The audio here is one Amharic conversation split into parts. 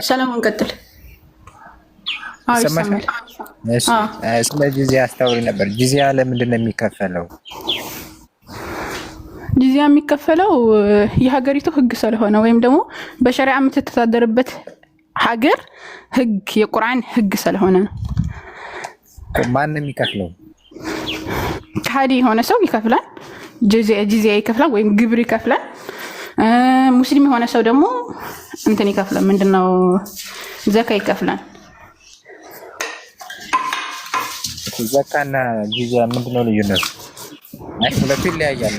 ሰላም እንቀጥል። አዎ ይሰማል። ይሰማል። እሺ ስለ ጂዚያ አስታውሪ ነበር። ጂዚያ ለምንድን ነው የሚከፈለው? ጂዚያ የሚከፈለው የሀገሪቱ ሕግ ስለሆነ ወይም ደግሞ በሸሪዓ የምትተዳደርበት ሀገር ሕግ የቁርአን ሕግ ስለሆነ ነው። ማን ነው የሚከፍለው? ከሃዲ የሆነ ሰው ይከፍላል፣ ጂዚያ ይከፍላል ወይም ግብር ይከፍላል። ሙስሊም የሆነ ሰው ደግሞ እንትን ይከፍላል፣ ምንድነው ዘካ ይከፍላል። ዘካና ጂዚያ ምንድነው ልዩነቱ? ሁለቱ ይለያያል።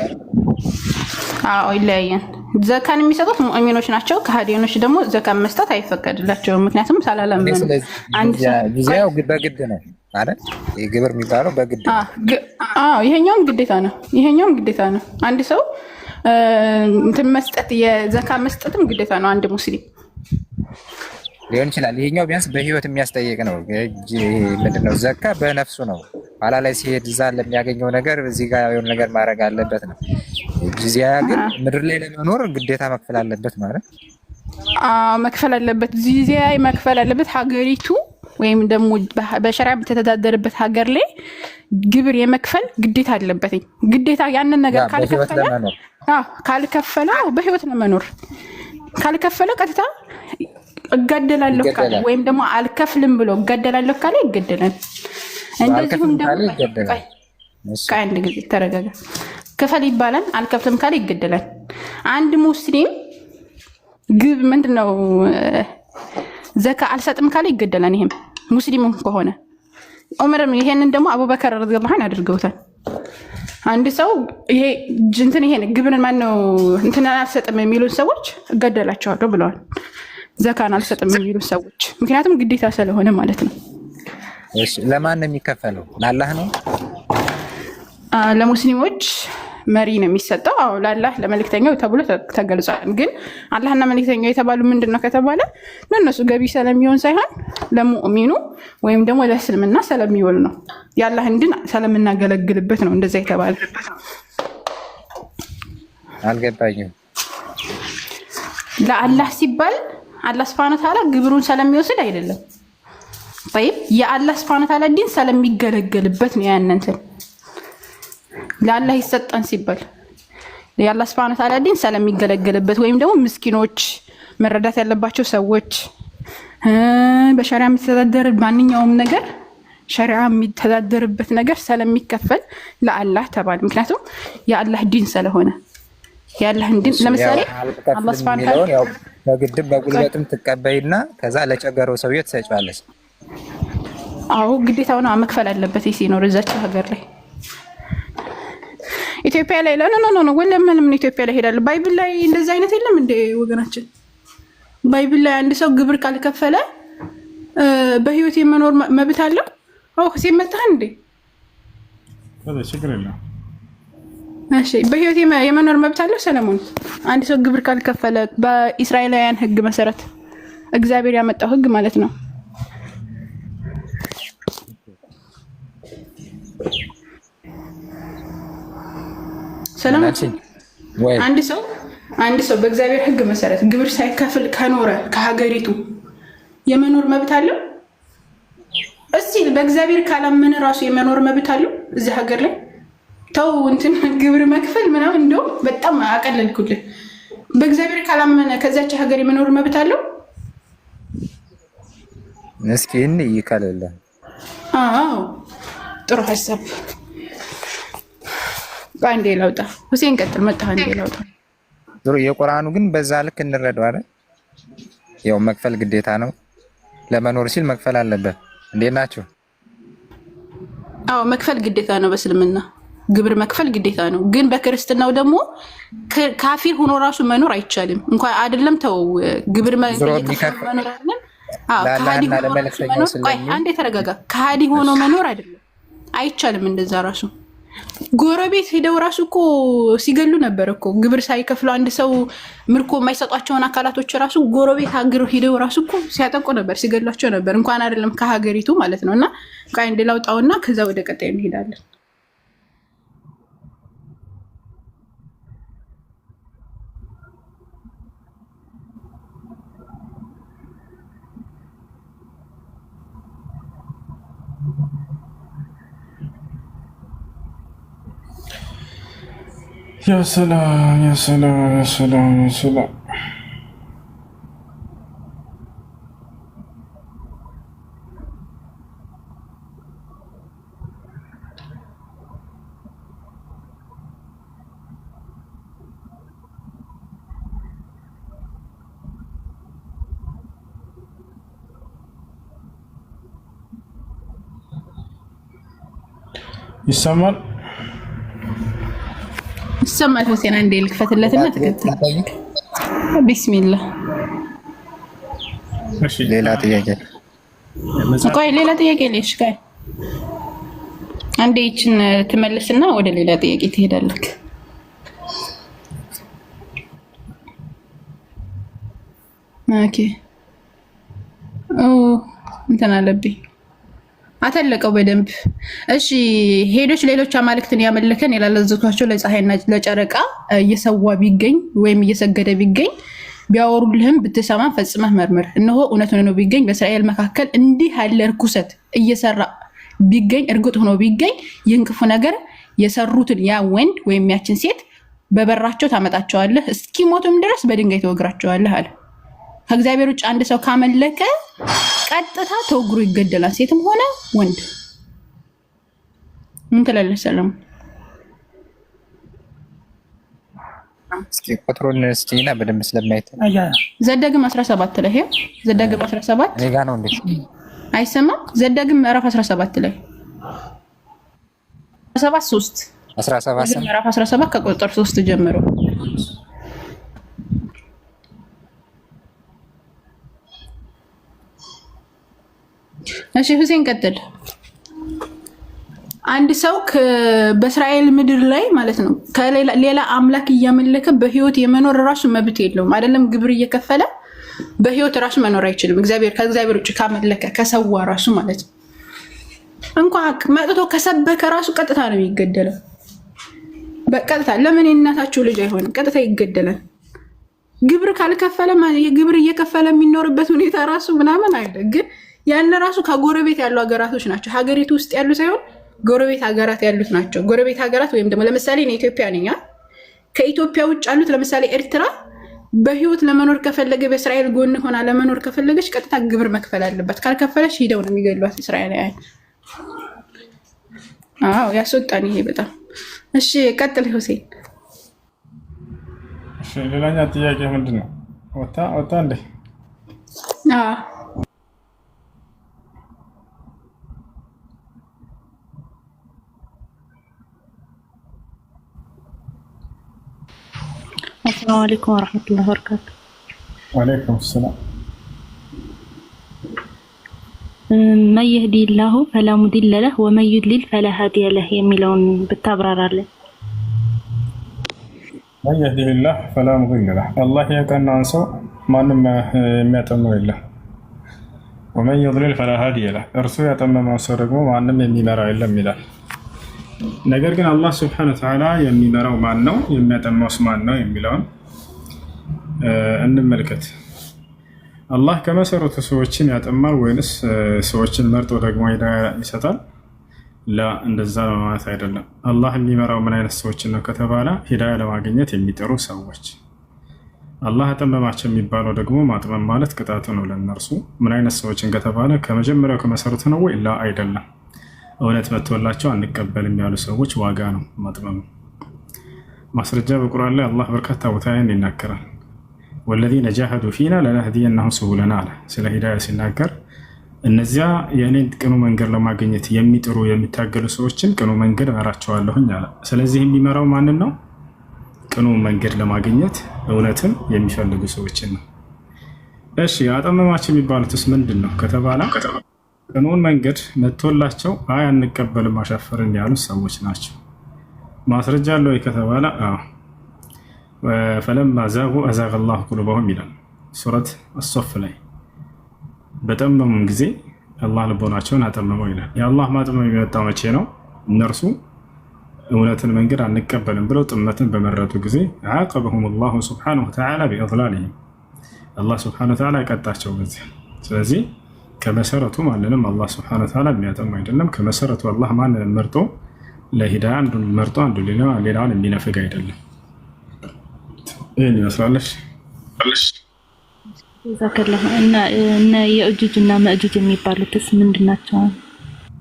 አዎ ይለያያል። ዘካን የሚሰጡት ሙእሚኖች ናቸው። ከሃዲኖች ደግሞ ዘካን መስጠት አይፈቀድላቸውም፣ ምክንያቱም ሳላለምን። ጂዚያው በግድ ነው ማለት የግብር የሚባለው በግድ ነው። ይሄኛውም ግዴታ ነው። ይሄኛውም ግዴታ ነው። አንድ ሰው እንትን መስጠት የዘካ መስጠትም ግዴታ ነው። አንድ ሙስሊም ሊሆን ይችላል። ይሄኛው ቢያንስ በህይወት የሚያስጠይቅ ነው። ምንድነው ዘካ በነፍሱ ነው። ኋላ ላይ ሲሄድ እዛ ለሚያገኘው ነገር እዚህ ጋር የሆነ ነገር ማድረግ አለበት ነው። ጂዚያ ግን ምድር ላይ ለመኖር ግዴታ መክፈል አለበት ማለት መክፈል አለበት። ጂዚያ መክፈል አለበት። ሀገሪቱ ወይም ደግሞ በሸሪዓ በተተዳደረበት ሀገር ላይ ግብር የመክፈል ግዴታ አለበት። ግዴታ ያንን ነገር ካልከፈለ በህይወት ለመኖር ካልከፈለ ቀጥታ እጋደላለሁ ካለ ወይም ደግሞ አልከፍልም ብሎ እጋደላለሁ ካለ ይገደላል። እንደዚሁም ደግሞ አንድ ጊዜ ተረጋጋ። ክፈል ይባላል። አልከፍልም ካለ ይገደላል። አንድ ሙስሊም ግብ ምንድነው ዘካ አልሰጥም ካለ ይገደላል። ይሄም ሙስሊም ከሆነ ዑመርም ይሄንን ደግሞ አቡበከር ረዲየላሁ ዐንሁ አድርገውታል። አንድ ሰው ይሄ ግብርን ማነው እንትን አልሰጥም የሚሉን ሰዎች እገደላቸዋለሁ ብለዋል። ዘካን አልሰጥም የሚሉ ሰዎች ምክንያቱም ግዴታ ስለሆነ ማለት ነው። እሺ ለማን ነው የሚከፈለው? ለአላህ ነው። ለሙስሊሞች መሪ ነው የሚሰጠው። አዎ ለአላህ ለመልእክተኛው ተብሎ ተገልጿል። ግን አላህና መልእክተኛው የተባሉ ምንድን ነው ከተባለ ለእነሱ ገቢ ስለሚሆን ሳይሆን ለሙእሚኑ ወይም ደግሞ ለእስልምና ስለሚውል ነው። የአላህን ድን ስለምናገለግልበት ነው እንደዛ የተባለ። አልገባኝም። ለአላህ ሲባል አላህ ሱብሓነሁ ወተዓላ ግብሩን ስለሚወስድ አይደለም። طيب የአላህ ሱብሓነሁ ወተዓላ ዲን ስለሚገለገልበት ነው። ያንንትን ለአላህ ይሰጣን ሲባል የአላህ ሱብሓነሁ ወተዓላ ዲን ስለሚገለገልበት ወይም ደግሞ ምስኪኖች፣ መረዳት ያለባቸው ሰዎች በሸሪዓ የሚተዳደር ማንኛውም ነገር ሸሪዓ የሚተዳደርበት ነገር ስለሚከፈል ለአላህ ተባለ። ምክንያቱም የአላህ ዲን ስለሆነ ያለህን ዲን ለምሳሌ አላህ ሱብሓነሁ ወተዓላ ያው በግድም በጉልበትም ትቀበይና ከዛ ለቸገረው ሰውዬ ትሰጫለሽ። አዎ ግዴታው ነው፣ መክፈል አለበት ሲኖር እዛቸው ሀገር ላይ። ኢትዮጵያ ላይ ኖ ወለም ምንም ኢትዮጵያ ላይ ሄዳለ። ባይብል ላይ እንደዛ አይነት የለም እንደ ወገናችን። ባይብል ላይ አንድ ሰው ግብር ካልከፈለ በህይወት የመኖር መብት አለው። አዎ ሲመጣህ እንዴ ችግር የለም። እሺ በህይወት የመኖር መብት አለው ሰለሞን። አንድ ሰው ግብር ካልከፈለ በእስራኤላውያን ህግ መሰረት እግዚአብሔር ያመጣው ህግ ማለት ነው። ሰለሞን አንድ ሰው በእግዚአብሔር ህግ መሰረት ግብር ሳይከፍል ከኖረ ከሀገሪቱ የመኖር መብት አለው። እስቲ በእግዚአብሔር ካላመነ ራሱ የመኖር መብት አለው እዚህ ሀገር ላይ። ተው እንትን ግብር መክፈል ምናምን እንደው በጣም አቀለልኩልህ። በእግዚአብሔር ካላመነ ከዛች ሀገር የመኖር መብት አለው። እስኪ ይካለለ። አዎ ጥሩ ሀሳብ። ባንዴ ላውጣ። ሁሴን ቀጥል። መጣ አንዴ ላውጣ። ጥሩ የቁርአኑ ግን በዛ ልክ እንረዳው አይደል? ያው መክፈል ግዴታ ነው። ለመኖር ሲል መክፈል አለበት። እንዴት ናችሁ? አዎ መክፈል ግዴታ ነው። በእስልምና ግብር መክፈል ግዴታ ነው። ግን በክርስትናው ደግሞ ካፊር ሆኖ ራሱ መኖር አይቻልም። እንኳን አይደለም ተው ግብር መኖር አይደለም። አዎ ከሃዲ ሆኖ መኖር አንዴ ተረጋጋ። ከሃዲ ሆኖ መኖር አይደለም አይቻልም። እንደዛ ራሱ ጎረቤት ሄደው ራሱ እኮ ሲገሉ ነበር እኮ ግብር ሳይከፍሉ አንድ ሰው ምርኮ የማይሰጧቸውን አካላቶች ራሱ ጎረቤት ሀገር ሄደው ራሱ እኮ ሲያጠቁ ነበር፣ ሲገሏቸው ነበር። እንኳን አይደለም ከሀገሪቱ ማለት ነው። እና ቃይ እንደላውጣውና ከዛ ወደ ቀጣይ እንሄዳለን። يا سلام يا سلام يا سلام يا سلام. يسمى حسين عندي لك فتلتنا تكتب بسم الله. ماشي ሌላ ጥያቄ ቆይ ሌላ ጥያቄ ልሽ ቆይ አንዴ ይችን ትመልስና ወደ ሌላ ጥያቄ ትሄዳለህ። ኦኬ እንትን አለብኝ አተለቀው በደንብ እሺ። ሄዶች ሌሎች አማልክትን ያመለከን ያላለዘዟቸው ለፀሐይና ለጨረቃ እየሰዋ ቢገኝ ወይም እየሰገደ ቢገኝ ቢያወሩልህም ብትሰማ ፈጽመህ መርምር። እነሆ እውነት ሆኖ ቢገኝ በእስራኤል መካከል እንዲህ ያለ ርኩሰት እየሰራ ቢገኝ እርግጥ ሆኖ ቢገኝ ይህን ክፉ ነገር የሰሩትን ያ ወንድ ወይም ያችን ሴት በበራቸው ታመጣቸዋለህ፣ እስኪሞቱም ድረስ በድንጋይ ተወግራቸዋለህ አለ። ከእግዚአብሔር ውጭ አንድ ሰው ካመለከ ቀጥታ ተወግሮ ይገደላል፣ ሴትም ሆነ ወንድ። ምን ትላለህ ሰለሞን? እስኪ ቁጥሩን እስኪና በደንብ ስለማይተ ዘዳግም 17 ላይ ይሄ ዘዳግም 17 እኔ ጋር ነው እንዴ? አይሰማም? ዘዳግም ምዕራፍ 17 ላይ 17 ምዕራፍ 17 ከቁጥር 3 ጀምሮ እሺ ሁሴን ቀጥል። አንድ ሰው በእስራኤል ምድር ላይ ማለት ነው ከሌላ አምላክ እያመለከ በህይወት የመኖር ራሱ መብት የለውም። አይደለም ግብር እየከፈለ በህይወት ራሱ መኖር አይችልም። ከእግዚአብሔር ውጭ ካመለከ ከሰዋ ራሱ ማለት ነው እንኳን መጥቶ ከሰበከ ራሱ ቀጥታ ነው የሚገደለው። በቀጥታ ለምን የእናታችሁ ልጅ አይሆንም? ቀጥታ ይገደላል። ግብር ካልከፈለ ግብር እየከፈለ የሚኖርበት ሁኔታ ራሱ ምናምን አይደል? ግን ያን ራሱ ከጎረቤት ያሉ ሀገራቶች ናቸው። ሀገሪቱ ውስጥ ያሉ ሳይሆን ጎረቤት ሀገራት ያሉት ናቸው። ጎረቤት ሀገራት ወይም ደግሞ ለምሳሌ እኔ ኢትዮጵያ ነኝ። ከኢትዮጵያ ውጭ ያሉት ለምሳሌ ኤርትራ በህይወት ለመኖር ከፈለገ በእስራኤል ጎን ሆና ለመኖር ከፈለገች ቀጥታ ግብር መክፈል አለባት። ካልከፈለች ሂደው ነው የሚገሏት እስራኤላውያን። አዎ ያስወጣን ይሄ በጣም እሺ። ቀጥል ሁሴን። እሺ ሌላኛ ጥያቄ ምንድን ነው? ወጣ እንዴ? السلام عليكم ورحمة الله وبركاته. وعليكم السلام. من يهدي الله فلا مضل له ومن يضلل فلا هادي له يميلون بالتبرار له. من يهدي الله فلا مضل له الله يكن انسو ما يتمم الله ومن يضلل فلا هادي له ارسو يتمم انسو ደግሞ ማንም የሚመራው የለም ይላል። ነገር ግን አላህ Subhanahu Wa Ta'ala የሚመራው ማን ነው የሚያጠማውስ ማን ነው የሚለውን እንመልከት። አላህ ከመሰረቱ ሰዎችን ያጠማል ወይንስ ሰዎችን መርጦ ደግሞ ይሰጣል? ላ እንደዛ ነው ማለት አይደለም። አላህ የሚመራው ምን አይነት ሰዎችን ነው ከተባለ ሂዳያ ለማግኘት የሚጠሩ ሰዎች። አላህ አጠመማቸው የሚባለው ደግሞ ማጥመም ማለት ቅጣቱ ነው ለነርሱ። ምን አይነት ሰዎችን ከተባለ ከመጀመሪያው ከመሰረቱ ነው ወይ? ላ አይደለም። እውነት መጥቶላቸው አንቀበልም ያሉ ሰዎች ዋጋ ነው ማጥመም። ማስረጃ በቁርአን ላይ አላህ በርካታ ቦታ ይናገራል። ወለዚነ ጃሃዱ ፊና ለነህዲየነሁም ሱቡለና አለ። ስለ ሂዳያ ሲናገር እነዚያ የእኔን ቅኑ መንገድ ለማግኘት የሚጥሩ የሚታገሉ ሰዎችን ቅኑ መንገድ እመራቸዋለሁኝ አለ። ስለዚህ የሚመራው ማንን ነው? ቅኑ መንገድ ለማግኘት እውነትን የሚፈልጉ ሰዎችን ነው። እሺ አጠመማቸው የሚባሉትስ ምንድን ነው ከተባለ ቅኑን መንገድ መጥቶላቸው አይ አንቀበልም አሻፈርን ያሉ ሰዎች ናቸው። ማስረጃ አለው ከተባለ ፈለማ ዛጉ አዛገ አላሁ ቁሉበሁም ይላል ሱረት አሶፍ ላይ። በጠመሙም ጊዜ አላህ ልቦናቸውን አጠመመው ይላል። የአላህ ማጥመም የሚመጣው መቼ ነው? እነርሱ እውነትን መንገድ አንቀበልም ብለው ጥመትን በመረጡ ጊዜ ዓቀበሁም አላሁ ሱብሓነሁ ወተዓላ ቢኢድላሊሂም አላህ ሱብሓነሁ ወተዓላ ቀጣቸው በዚህ። ስለዚህ ከመሰረቱ ማንንም አላህ Subhanahu Wa Ta'ala የሚያጠም አይደለም። ከመሰረቱ አላህ ማንንም መርጦ ለሂዳያ አንዱን መርጦ አንዱ ሌላውን የሚነፍግ አይደለም። ይህን ይመስላለሽ። ዛከላህ እና የእጁጅ እና መእጁጅ የሚባሉትስ ምንድን ናቸው?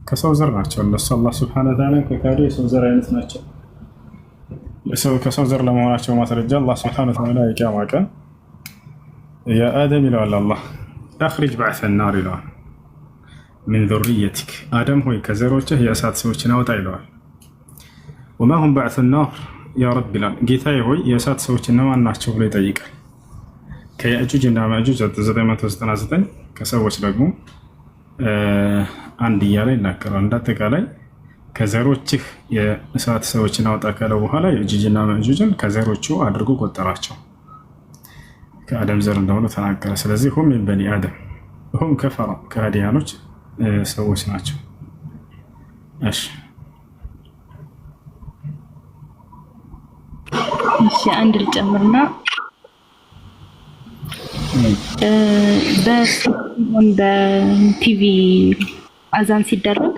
ከሰው ዘር ናቸው እነሱ። አላህ ሱብሓነሁ ወተዓላ ከካዱ የሰው ዘር አይነት ናቸው። ከሰው ዘር ለመሆናቸው ማስረጃ አላህ ሱብሓነሁ ወተዓላ የቂያማ ቀን የአደም ይለዋል አላህ አኽሪጅ በዕሰ ናር ይለዋል ሚን ዙርየቲክ አደም ሆይ ከዘሮችህ የእሳት ሰዎችን አውጣ ይለዋል። ወማ ሁም በዕሱ ናር ያ ረብ ይላል ጌታዬ ሆይ የእሳት ሰዎች እነማን ናቸው ብሎ ይጠይቃል። ከየእጁጅ እና መእጁጅ 999 ከሰዎች ደግሞ አንድ እያለ ይናገራል። እንዳጠቃላይ ከዘሮችህ የእሳት ሰዎችን አውጣ ካለው በኋላ የእጁጅና መእጁጅን ከዘሮቹ አድርጎ ቆጠራቸው። ከአደም ዘር እንደሆኑ ተናገረ። ስለዚህ ሁም ሚን በኒ አደም ሁም ከፈራ ከሃዲያኖች ሰዎች ናቸው። እሺ እሺ አንድ ልጨምርና በቲቪ አዛን ሲደረግ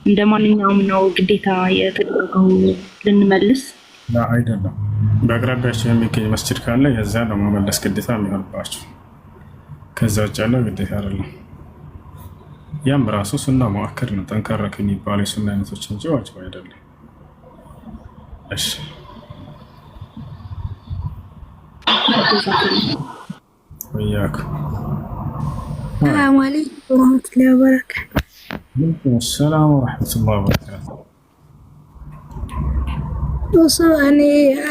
እንደ ማንኛውም ነው ግዴታ የተደረገው ልንመልስ አይደለም። በአቅራቢያቸው የሚገኝ መስጂድ ካለ የዚያ ለመመለስ ግዴታ የሚሆንባቸው፣ ከዛ ውጭ ያለው ግዴታ አይደለም። ያም ራሱ ሱና ሙአከድ ነው፣ ጠንካራ ከሚባሉ የሱና አይነቶች እንጂ ዋጅብ አይደለም። እሺ ወያኩ ሰላም አለይኩም ወራህመቱላሂ ወበረካቱ። ሰላም ወራህመቱላሂ ወበረካቱ። እሱ እኔ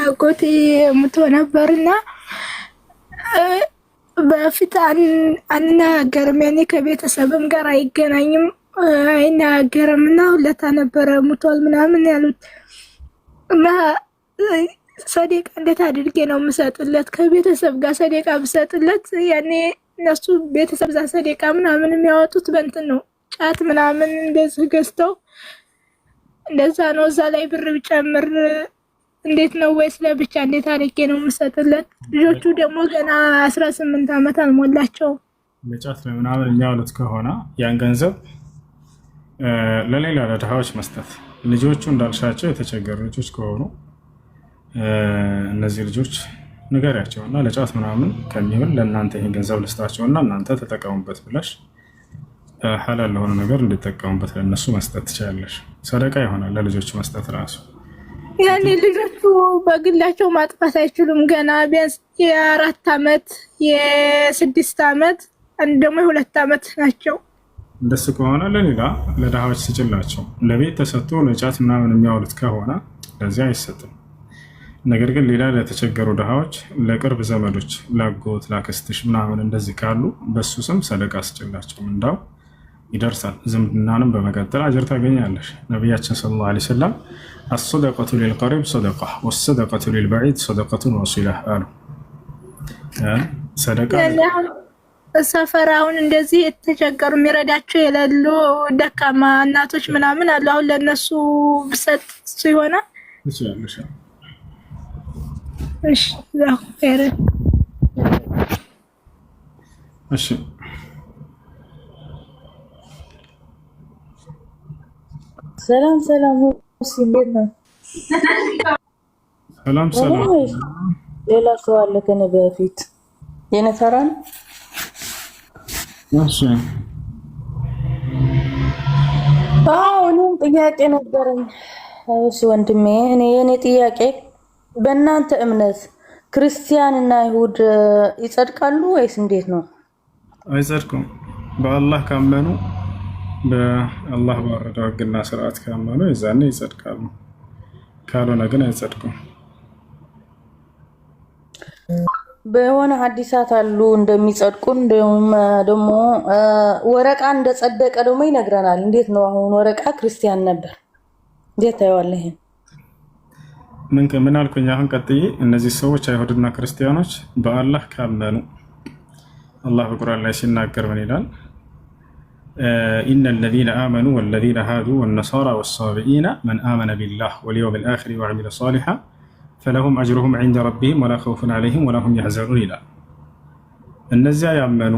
አጎቴ ሙቶ ነበርና በፊት አናገርም፣ ያኔ ከቤተሰብም ጋር አይገናኝም አይናገርም እና ሁለታ ነበረ ሙቷል ምናምን ያሉት እና ሰደቃ እንዴት አድርጌ ነው የምሰጥለት? ከቤተሰብ ጋር ሰደቃ ብሰጥለት ያኔ እነሱ ቤተሰብ ዛ ሰደቃ ምናምን የሚያወጡት በእንትን ነው ጫት ምናምን እንደዚህ ገዝተው እንደዛ ነው። እዛ ላይ ብር ብጨምር እንዴት ነው? ወይስ ለብቻ እንዴት አድርጌ ነው የምሰጥለት? ልጆቹ ደግሞ ገና 18 ዓመት አልሞላቸውም። ለጫት ምናምን የሚያውሉት ከሆነ ያን ገንዘብ ለሌላ ለድሃዎች መስጠት። ልጆቹ እንዳልሻቸው የተቸገሩ ልጆች ከሆኑ እነዚህ ልጆች ንገሪያቸውና ለጫት ምናምን ከሚሆን ለእናንተ ይህን ገንዘብ ልስጣቸውና እናንተ ተጠቀሙበት ብለሽ ሐላል ለሆነ ነገር እንዲጠቀሙበት ለእነሱ መስጠት ትችላለሽ። ሰደቃ ይሆናል ለልጆቹ መስጠት ራሱ። ያኔ ልጆቹ በግላቸው ማጥፋት አይችሉም። ገና ቢያንስ የ4 ዓመት የ6 ዓመት አንድ ደግሞ የ2 ዓመት ናቸው። እንደሱ ከሆነ ለሌላ ለድሃዎች ስጭላቸው። ለቤት ተሰጥቶ ለጫት ምናምን የሚያውሉት ከሆነ ለዚያ አይሰጥም። ነገር ግን ሌላ ለተቸገሩ ድሃዎች፣ ለቅርብ ዘመዶች፣ ላጎት፣ ላክስትሽ ምናምን እንደዚህ ካሉ በሱ ስም ሰደቃ ስጭላቸው። እንዳው ይደርሳል። ዝምድናንም በመቀጠል አጅር ታገኛለሽ። ነቢያችን ሰለላሁ ዐለይሂ ወሰለም አሰደቀቱ ሊልቀሪብ ሰደቃ ወሰደቀቱ ሊልበዒድ ሰደቀቱን ወሲላህ አሉ። ሰደቃ ሰፈር አሁን እንደዚህ የተቸገሩ የሚረዳቸው የሌሉ ደካማ እናቶች ምናምን አሉ። አሁን ለእነሱ ብሰጥ እሱ ይሆናል? ትችላለሽ። እሺ ያው ኸይር። እሺ ሰላም ሰላም፣ እንዴት ነው? ሰላም ሰላም። ሌላ ሰው አለ ከኔ በፊት የኔ ተራ ነው? እሺ እኔም ጥያቄ ነበረኝ። እሺ ወንድሜ፣ የኔ ጥያቄ በእናንተ እምነት ክርስቲያን እና አይሁድ ይጸድቃሉ ወይስ እንዴት ነው? አይጸድቁም። በአላህ ካመኑ በአላህ ባወረደው ሕግና ስርዓት ካመኑ የዛኔ ይጸድቃሉ። ካልሆነ ግን አይጸድቁም። በሆነ ሐዲሳት አሉ እንደሚጸድቁ፣ ደግሞ ወረቃ እንደጸደቀ ደግሞ ይነግረናል። እንዴት ነው አሁን? ወረቃ ክርስቲያን ነበር፣ እንዴት ታየዋለህ? ምን አልኩኝ? አሁን ቀጥዬ እነዚህ ሰዎች አይሁድና ክርስቲያኖች በአላህ ካመኑ አላህ በቁርአን ላይ ሲናገር ምን ይላል? ኢነ ለዚነ አመኑ ወለዚነ ሃዱ ወነሳራ ወሳቢኢነ መን አመነ ቢላህ ወልየውሚል አኺር ወዐሚለ ሷሊሐ ፈለሁም አጅሩሁም ዒንደ ረቢሂም ወላ ኸውፉን ዐለይሂም ወላ ሁም የሕዘኑን ይላል። እነዚያ ያመኑ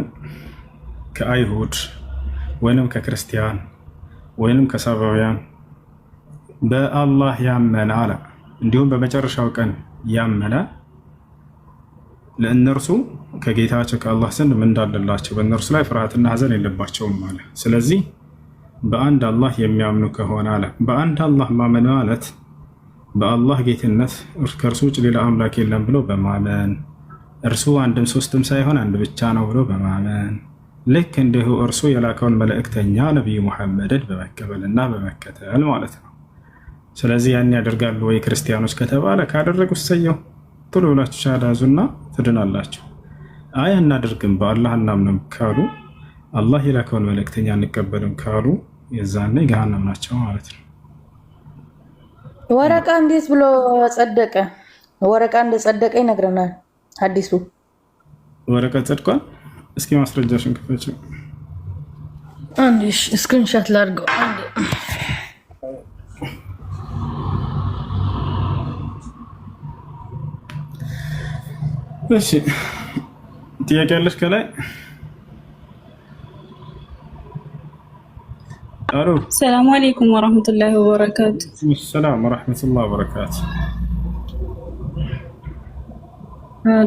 ከአይሁድ ወይንም ከክርስቲያን ወይንም ከሳባውያን በአላህ ያመነ አለ እንዲሁም በመጨረሻው ቀን ያመነ ለእነርሱ ከጌታቸው ከአላህ ዘንድ ምን እንዳለላቸው በእነርሱ ላይ ፍርሃትና ሐዘን የለባቸውም አለ። ስለዚህ በአንድ አላህ የሚያምኑ ከሆነ አለ በአንድ አላህ ማመን ማለት በአላህ ጌትነት ከእርሱ ውጭ ሌላ አምላክ የለም ብሎ በማመን እርሱ አንድም ሶስትም ሳይሆን አንድ ብቻ ነው ብሎ በማመን ልክ እንዲሁ እርሱ የላከውን መልእክተኛ ነቢዩ ሙሐመድን በመቀበልና በመከተል ማለት ነው። ስለዚህ ያን ያደርጋሉ ወይ ክርስቲያኖች ከተባለ ካደረጉ እሰየው፣ ቶሎ ብላችሁ ሻሃዳ ያዙና ትድናላችሁ። አይ አናደርግም በአላህ እናምንም ካሉ አላህ የላከውን መልእክተኛ እንቀበልም ካሉ የዛኔ ገሃነም ናቸው ማለት ነው። ወረቃ እንዴት ብሎ ጸደቀ? ወረቃ እንደጸደቀ ይነግረናል ሐዲሱ። ወረቀት ጸድቋል? እስኪ ማስረጃሽን ክፈችው። አንዴ ስክሪንሾት ላድርገው። አንዴ እሺ፣ ጥያቄ ያለሽ ከላይ? አሎ፣ ሰላም አለይኩም ወራህመቱላሂ ወበረካቱ። ሰላም ወራህመቱላሂ ወበረካቱ።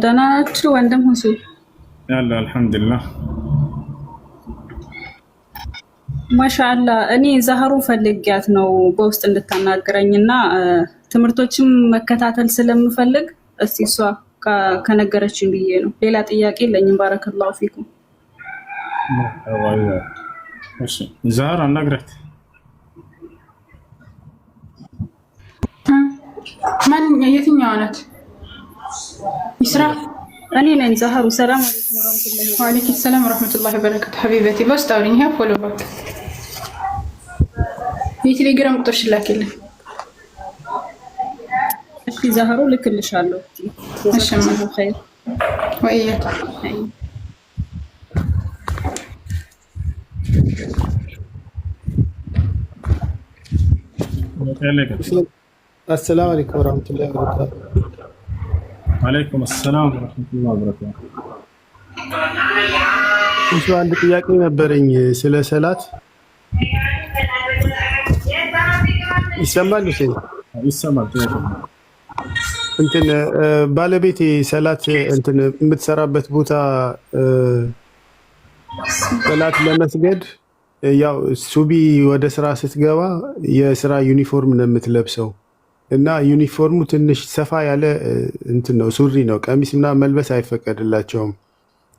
ደህና ናችሁ ወንድም ሁሴን? ያለ አልሐምዱሊላህ ማሻአላ። እኔ ዛህሩ ፈልጊያት ነው በውስጥ እንድታናግረኝና ትምህርቶችም መከታተል ስለምፈልግ እስቲ እሷ ከነገረችኝ ብዬ ነው። ሌላ ጥያቄ የለኝም። ባረከላሁ ፊኩም። እሺ ዛህራ አናግራት። ማን የትኛዋ ናት? ይስራ እኔ ነኝ ዛህሩ። ሰላም አለይኩም ወራህመቱላሂ ወበረካቱ። ወአለይኩም ሰላም ወራህመቱላሂ ወበረካቱ። ሀቢበቲ በውስጥ አውሪኝ። ይሄ ፎሎ ባክ የቴሌግራም ቁጥርሽ ላኪልኝ። እሺ ዛህሩ ልክልሻለሁ። እሺ ማን ኸይር ወይያ አሰላሙ አለይኩም ወራህመቱላሂ ወበረካቱ። ወአለይኩም ሰላም ወራህመቱላሂ ወበረካቱ። እሺ አንድ ጥያቄ ነበረኝ ስለ ሰላት። ይሰማል? ይሰማል። እንትን ባለቤቴ ሰላት እንትን የምትሰራበት ቦታ ሰላት ለመስገድ ያው ሱቢ ወደ ስራ ስትገባ የስራ ዩኒፎርም ነው የምትለብሰው እና ዩኒፎርሙ ትንሽ ሰፋ ያለ እንትን ነው፣ ሱሪ ነው። ቀሚስ ምናምን መልበስ አይፈቀድላቸውም።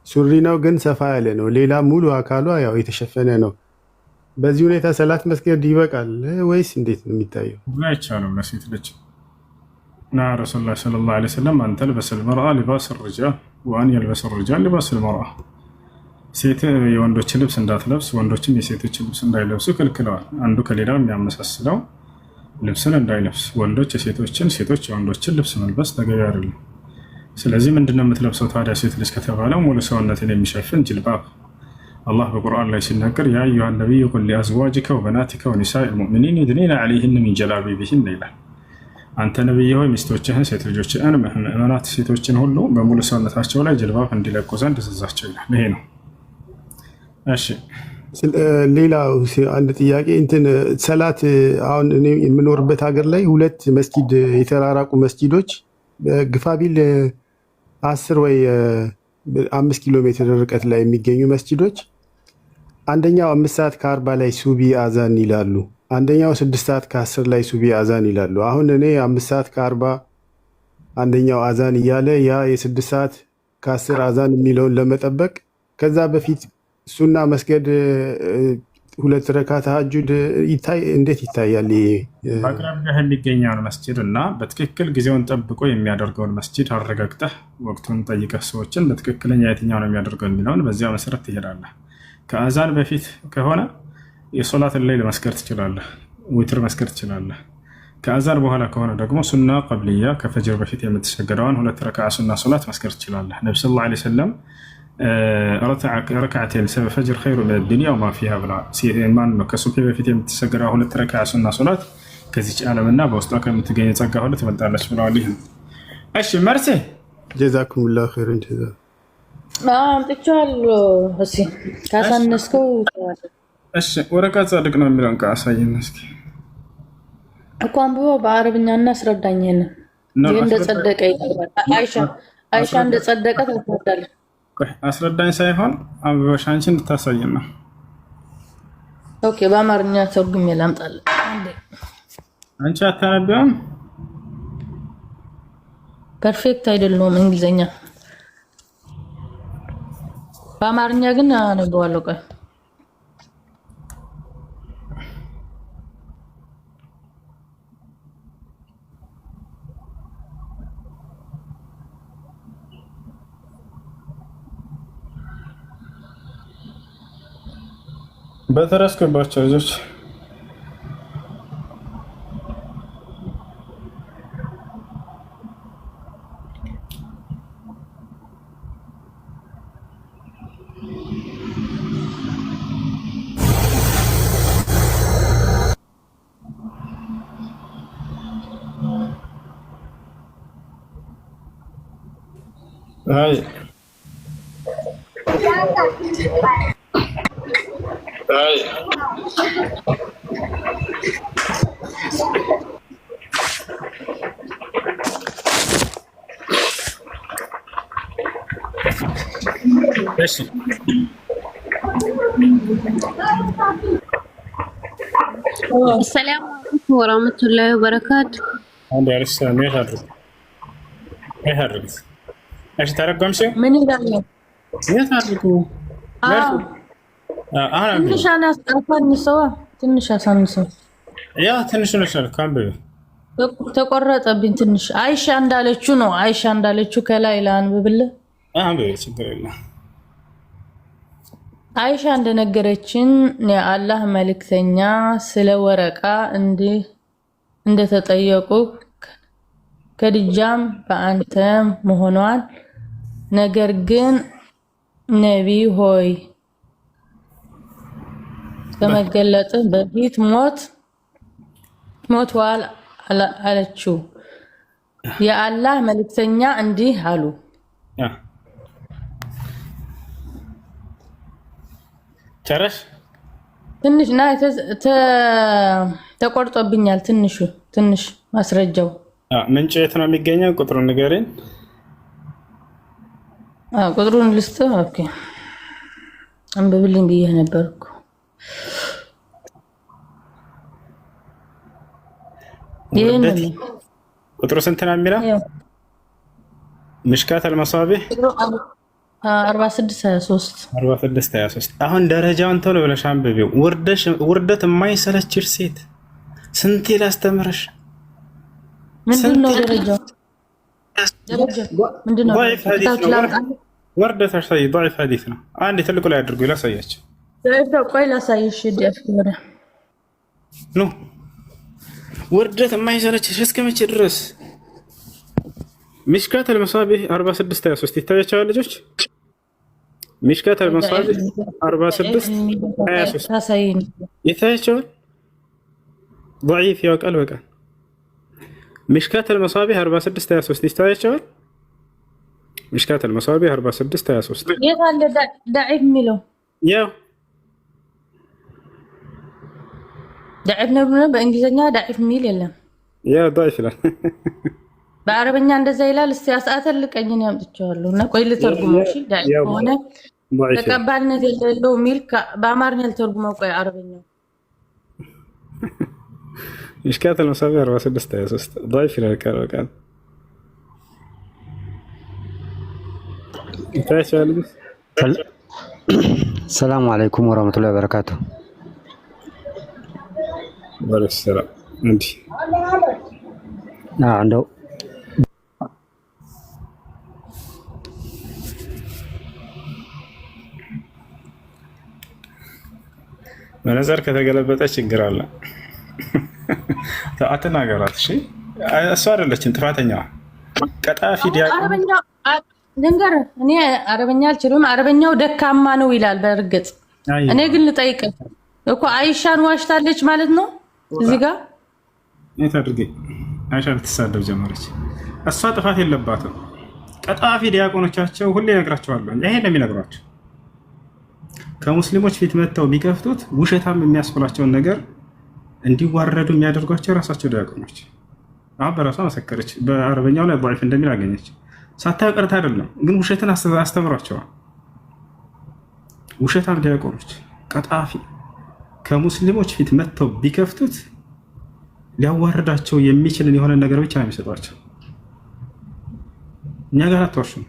ሱሪ ነው ግን ሰፋ ያለ ነው። ሌላ ሙሉ አካሏ ያው የተሸፈነ ነው። በዚህ ሁኔታ ሰላት መስገድ ይበቃል ወይስ እንዴት ነው የሚታየው? አይቻልም ለሴት ልጅ እና ረሱሉላህ ሰለላሁ ዐለይሂ ወሰለም አንተ ልበስል መርአ ሊባስ ርጃል ወአን የልበስ ርጃል ሊባስ ልመርአ፣ ሴት የወንዶችን ልብስ እንዳትለብስ ወንዶችም የሴቶችን ልብስ እንዳይለብሱ ከልክለዋል። አንዱ ከሌላው የሚያመሳስለው ልብስን እንዳይለብስ ወንዶች የሴቶችን ሴቶች የወንዶችን ልብስ መልበስ ተገቢ አይደለም። ስለዚህ ምንድነው የምትለብሰው ታዲያ ሴት ልጅ ከተባለ ሙሉ ሰውነትን የሚሸፍን ጅልባብ። አላህ በቁርአን ላይ ሲናገር ያ አዩሃ ነቢዩ ቁል ሊአዝዋጅከ ወበናቲከ ወኒሳኢል ሙእሚኒን ዩድኒነ ዐለይሂነ ሚን ጀላቢቢሂን ይላል። አንተ ነብይ ሆይ ሚስቶችህን ሴት ልጆችህን ምእመናት ሴቶችን ሁሉ በሙሉ ሰውነታቸው ላይ ጅልባብ እንዲለቁ ዘንድ እዘዛቸው ይላል። ይሄ ነው። እሺ ሌላ አንድ ጥያቄ እንትን ሰላት አሁን እኔ የምኖርበት ሀገር ላይ ሁለት መስጊድ የተራራቁ መስጊዶች ግፋቢል 10 ወይ 5 ኪሎ ሜትር ርቀት ላይ የሚገኙ መስጊዶች አንደኛው 5 ሰዓት ከ40 ላይ ሱቢ አዛን ይላሉ፣ አንደኛው 6 ሰዓት ከ10 ላይ ሱቢ አዛን ይላሉ። አሁን እኔ 5 ሰዓት ከ40 አንደኛው አዛን እያለ ያ የ6 ሰዓት ከ10 አዛን የሚለውን ለመጠበቅ ከዛ በፊት ሱና መስገድ 2 ረካ ተሐጁድ እንዴት ይታያል? በአቅራቢያህ የሚገኘውን መስጂድ እና በትክክል ጊዜውን ጠብቆ የሚያደርገውን መስጂድ አረጋግጠህ ወቅቱን ጠይቀህ ሰዎችን በትክክለኛ የትኛው ነው የሚያደርገው የሚለውን በዚያ መሰረት ትሄዳለህ። ከአዛን በፊት ከሆነ የሶላትን ሌይል መስገድ ትችላለህ፣ ዊትር መስገድ ትችላለህ። ከአዛን በኋላ ከሆነ ደግሞ ሱና ቀብልያ ከፈጅር በፊት የምትሰገደዋን 2 ረካ ሱና ሶላት መስገድ ትችላለህ። ነብዩ ሰለላሁ ዐለይሂ ወሰለም ረክዓተይን ፈጅር ኸይሩ ሚነ ዱንያ ወማ ፊሃ ብላ ማን ነው ከሱብሒ በፊት የምትሰገደው 2 ረካ ሱና ሶላት ከዚች ዓለምና በውስጧ ከምትገኝ ጸጋ ሁሉ ትበልጣለች ብለዋል። ይህ እሺ መርሴ ጀዛኩሙላሁ ኸይረን ጀዛ አምጥቼዋለሁ። እሺ ካሳነስከው እሺ ወረቀት ጻድቅ ነው የሚለውን ቃል አሳየን እስኪ እኮ አንብቦ በአረብኛ እና አስረዳኝ። ይሄን እንደ ጸደቀ አይሻ አይሻ እንደጸደቀ ታስረዳለህ። አስረዳኝ ሳይሆን አንብበሽ አንቺ እንድታሳየን ነው። ኦኬ በአማርኛ ተርጉሜ ላምጣልህ። አንቺ አታነቢውም? ፐርፌክት አይደለም እንግሊዘኛ። በአማርኛ ግን አነበዋለሁ። ቆይ በተረስክባቸው ልጆች አይ እሺ السلام عليكم ورحمة الله وبركاته. አንድ ያርስ ሰሜት አድርጉ አይሐርግስ እሺ ተረጎምሽ ምን ይላል? የት አድርጉ ትንሽ አሳንሰዋ ትንሽ አሳንሰው ያ ትንሽ ነሻል ካምበ ተቆረጠብኝ ትንሽ አይሻ እንዳለችው ነው። አይሻ እንዳለችው ከላይ ላንብብልህ። አንብብ ችግር የለም። አይሻ እንደነገረችን የአላህ መልእክተኛ ስለ ወረቃ እንደተጠየቁ ከድጃም በአንተ መሆኗን ነገር ግን ነቢይ ሆይ ከመገለጥ በፊት ሞቷል አለችው። የአላህ መልእክተኛ እንዲህ አሉ። ጨረሽ? ትንሽ ና ተቆርጦብኛል። ትንሽ ማስረጃው ምንጭ የት ነው የሚገኘው? ቁጥሩን ንገረኝ። ቁጥሩን ልስጥ። ኦኬ አንብብልኝ ብዬሽ ነበርኩ። ቁጥሩ ስንት ነው የሚለው? ምሽካት አልመሳቢህ 4623 አሁን ደረጃውን ቶሎ ብለሽ አንብቢው። ውርደት የማይሰለችሽ ሴት ስንቴ ላስተምረሽ። ምንድነው ደረጃው? ምንድነው? ውርደት አሳይ ضعيف حديث ነው። አንዴ ትልቁ ላይ አድርጉ ላሳያችሁ። ቆይ ላሳይሽ። ኑ ውርደት የማይሰለችሽ እስከ መቼ ድረስ? ሚሽካት አልመሳቢህ 4623 ይታያቸዋል ልጆች? ሚሽካት አልመሳቢህ 4623 ይታያቸዋል? ضعيف ያውቃል በቃ። ሚሽካት አልመሳቢህ 4623 ይታያቸዋል? ሚሽካት አልመሳቢህ 4623 የት አለ ضعيف የሚለው? ያው ضعيف ነው በእንግሊዘኛ ضعيف የሚል የለም። ያው ضعيف ይላል። በአረበኛ እንደዛ ይላል። እስቲ አሳተል ቀኝን ያምጥቻለሁ እና ቆይ ልተርጉመው። እሺ ضعيف ሆነ ተቀባልነት የሌለው ሚል በአማርኛ ልተርጉመው። ቆይ አረበኛው ሚሽካት አልመሳቢህ 4623 ضعيف ይላል። በቃ ሰላም አለይኩም ወራህመቱላሂ ወበረካቱ። ወለሰላም እንዴ እንደው መነዘር ከተገለበጠ ችግር አለ። አትናገራት። እሺ እሷ አይደለችም ጥፋተኛዋ። ቀጣፊ አረበኛ ልንገር፣ እኔ አረበኛ አልችልም። አረበኛው ደካማ ነው ይላል። በእርግጥ እኔ ግን ልጠይቅ እኮ አይሻን ዋሽታለች ማለት ነው እዚህ ጋር። እኔ ታድርጌ አይሻ ልትሳደብ ጀመረች። እሷ ጥፋት የለባትም። ቀጣፊ ዲያቆኖቻቸው ሁሌ ነግራቸዋለሁ። ይሄ እንደሚነግሯቸው ከሙስሊሞች ፊት መጥተው ቢከፍቱት ውሸታም የሚያስብላቸውን ነገር እንዲዋረዱ የሚያደርጓቸው ራሳቸው ዲያቆኖች። አሁን በራሷ መሰከረች። በአረበኛው ላይ ضعيف እንደሚል አገኘች። ሳታዩ ቀርታ አይደለም፣ ግን ውሸትን አስተምሯቸዋል። ውሸታም ዲያቆኖች ቀጣፊ ከሙስሊሞች ፊት መጥተው ቢከፍቱት ሊያዋርዳቸው የሚችልን የሆነ ነገር ብቻ ነው የሚሰጧቸው። እኛ ጋር አትዋሹም።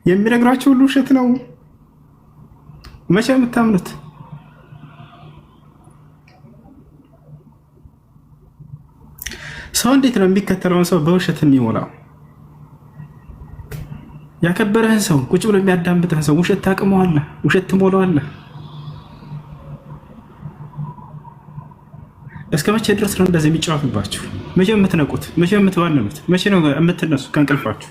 የሚነግራቸው ሁሉ ውሸት ነው። መቼ የምታምኑት? ሰው እንዴት ነው የሚከተለውን ሰው በውሸት የሚሞላው? ያከበረህን ሰው ቁጭ ብሎ የሚያዳምጥህን ሰው ውሸት ታቅመዋለህ፣ ውሸት ትሞላዋለህ። እስከ መቼ ድረስ ነው እንደዚህ የሚጫወትባችሁ? መቼ የምትነቁት? መቼ የምትባንኑት? መቼ ነው የምትነሱ ከእንቅልፋችሁ?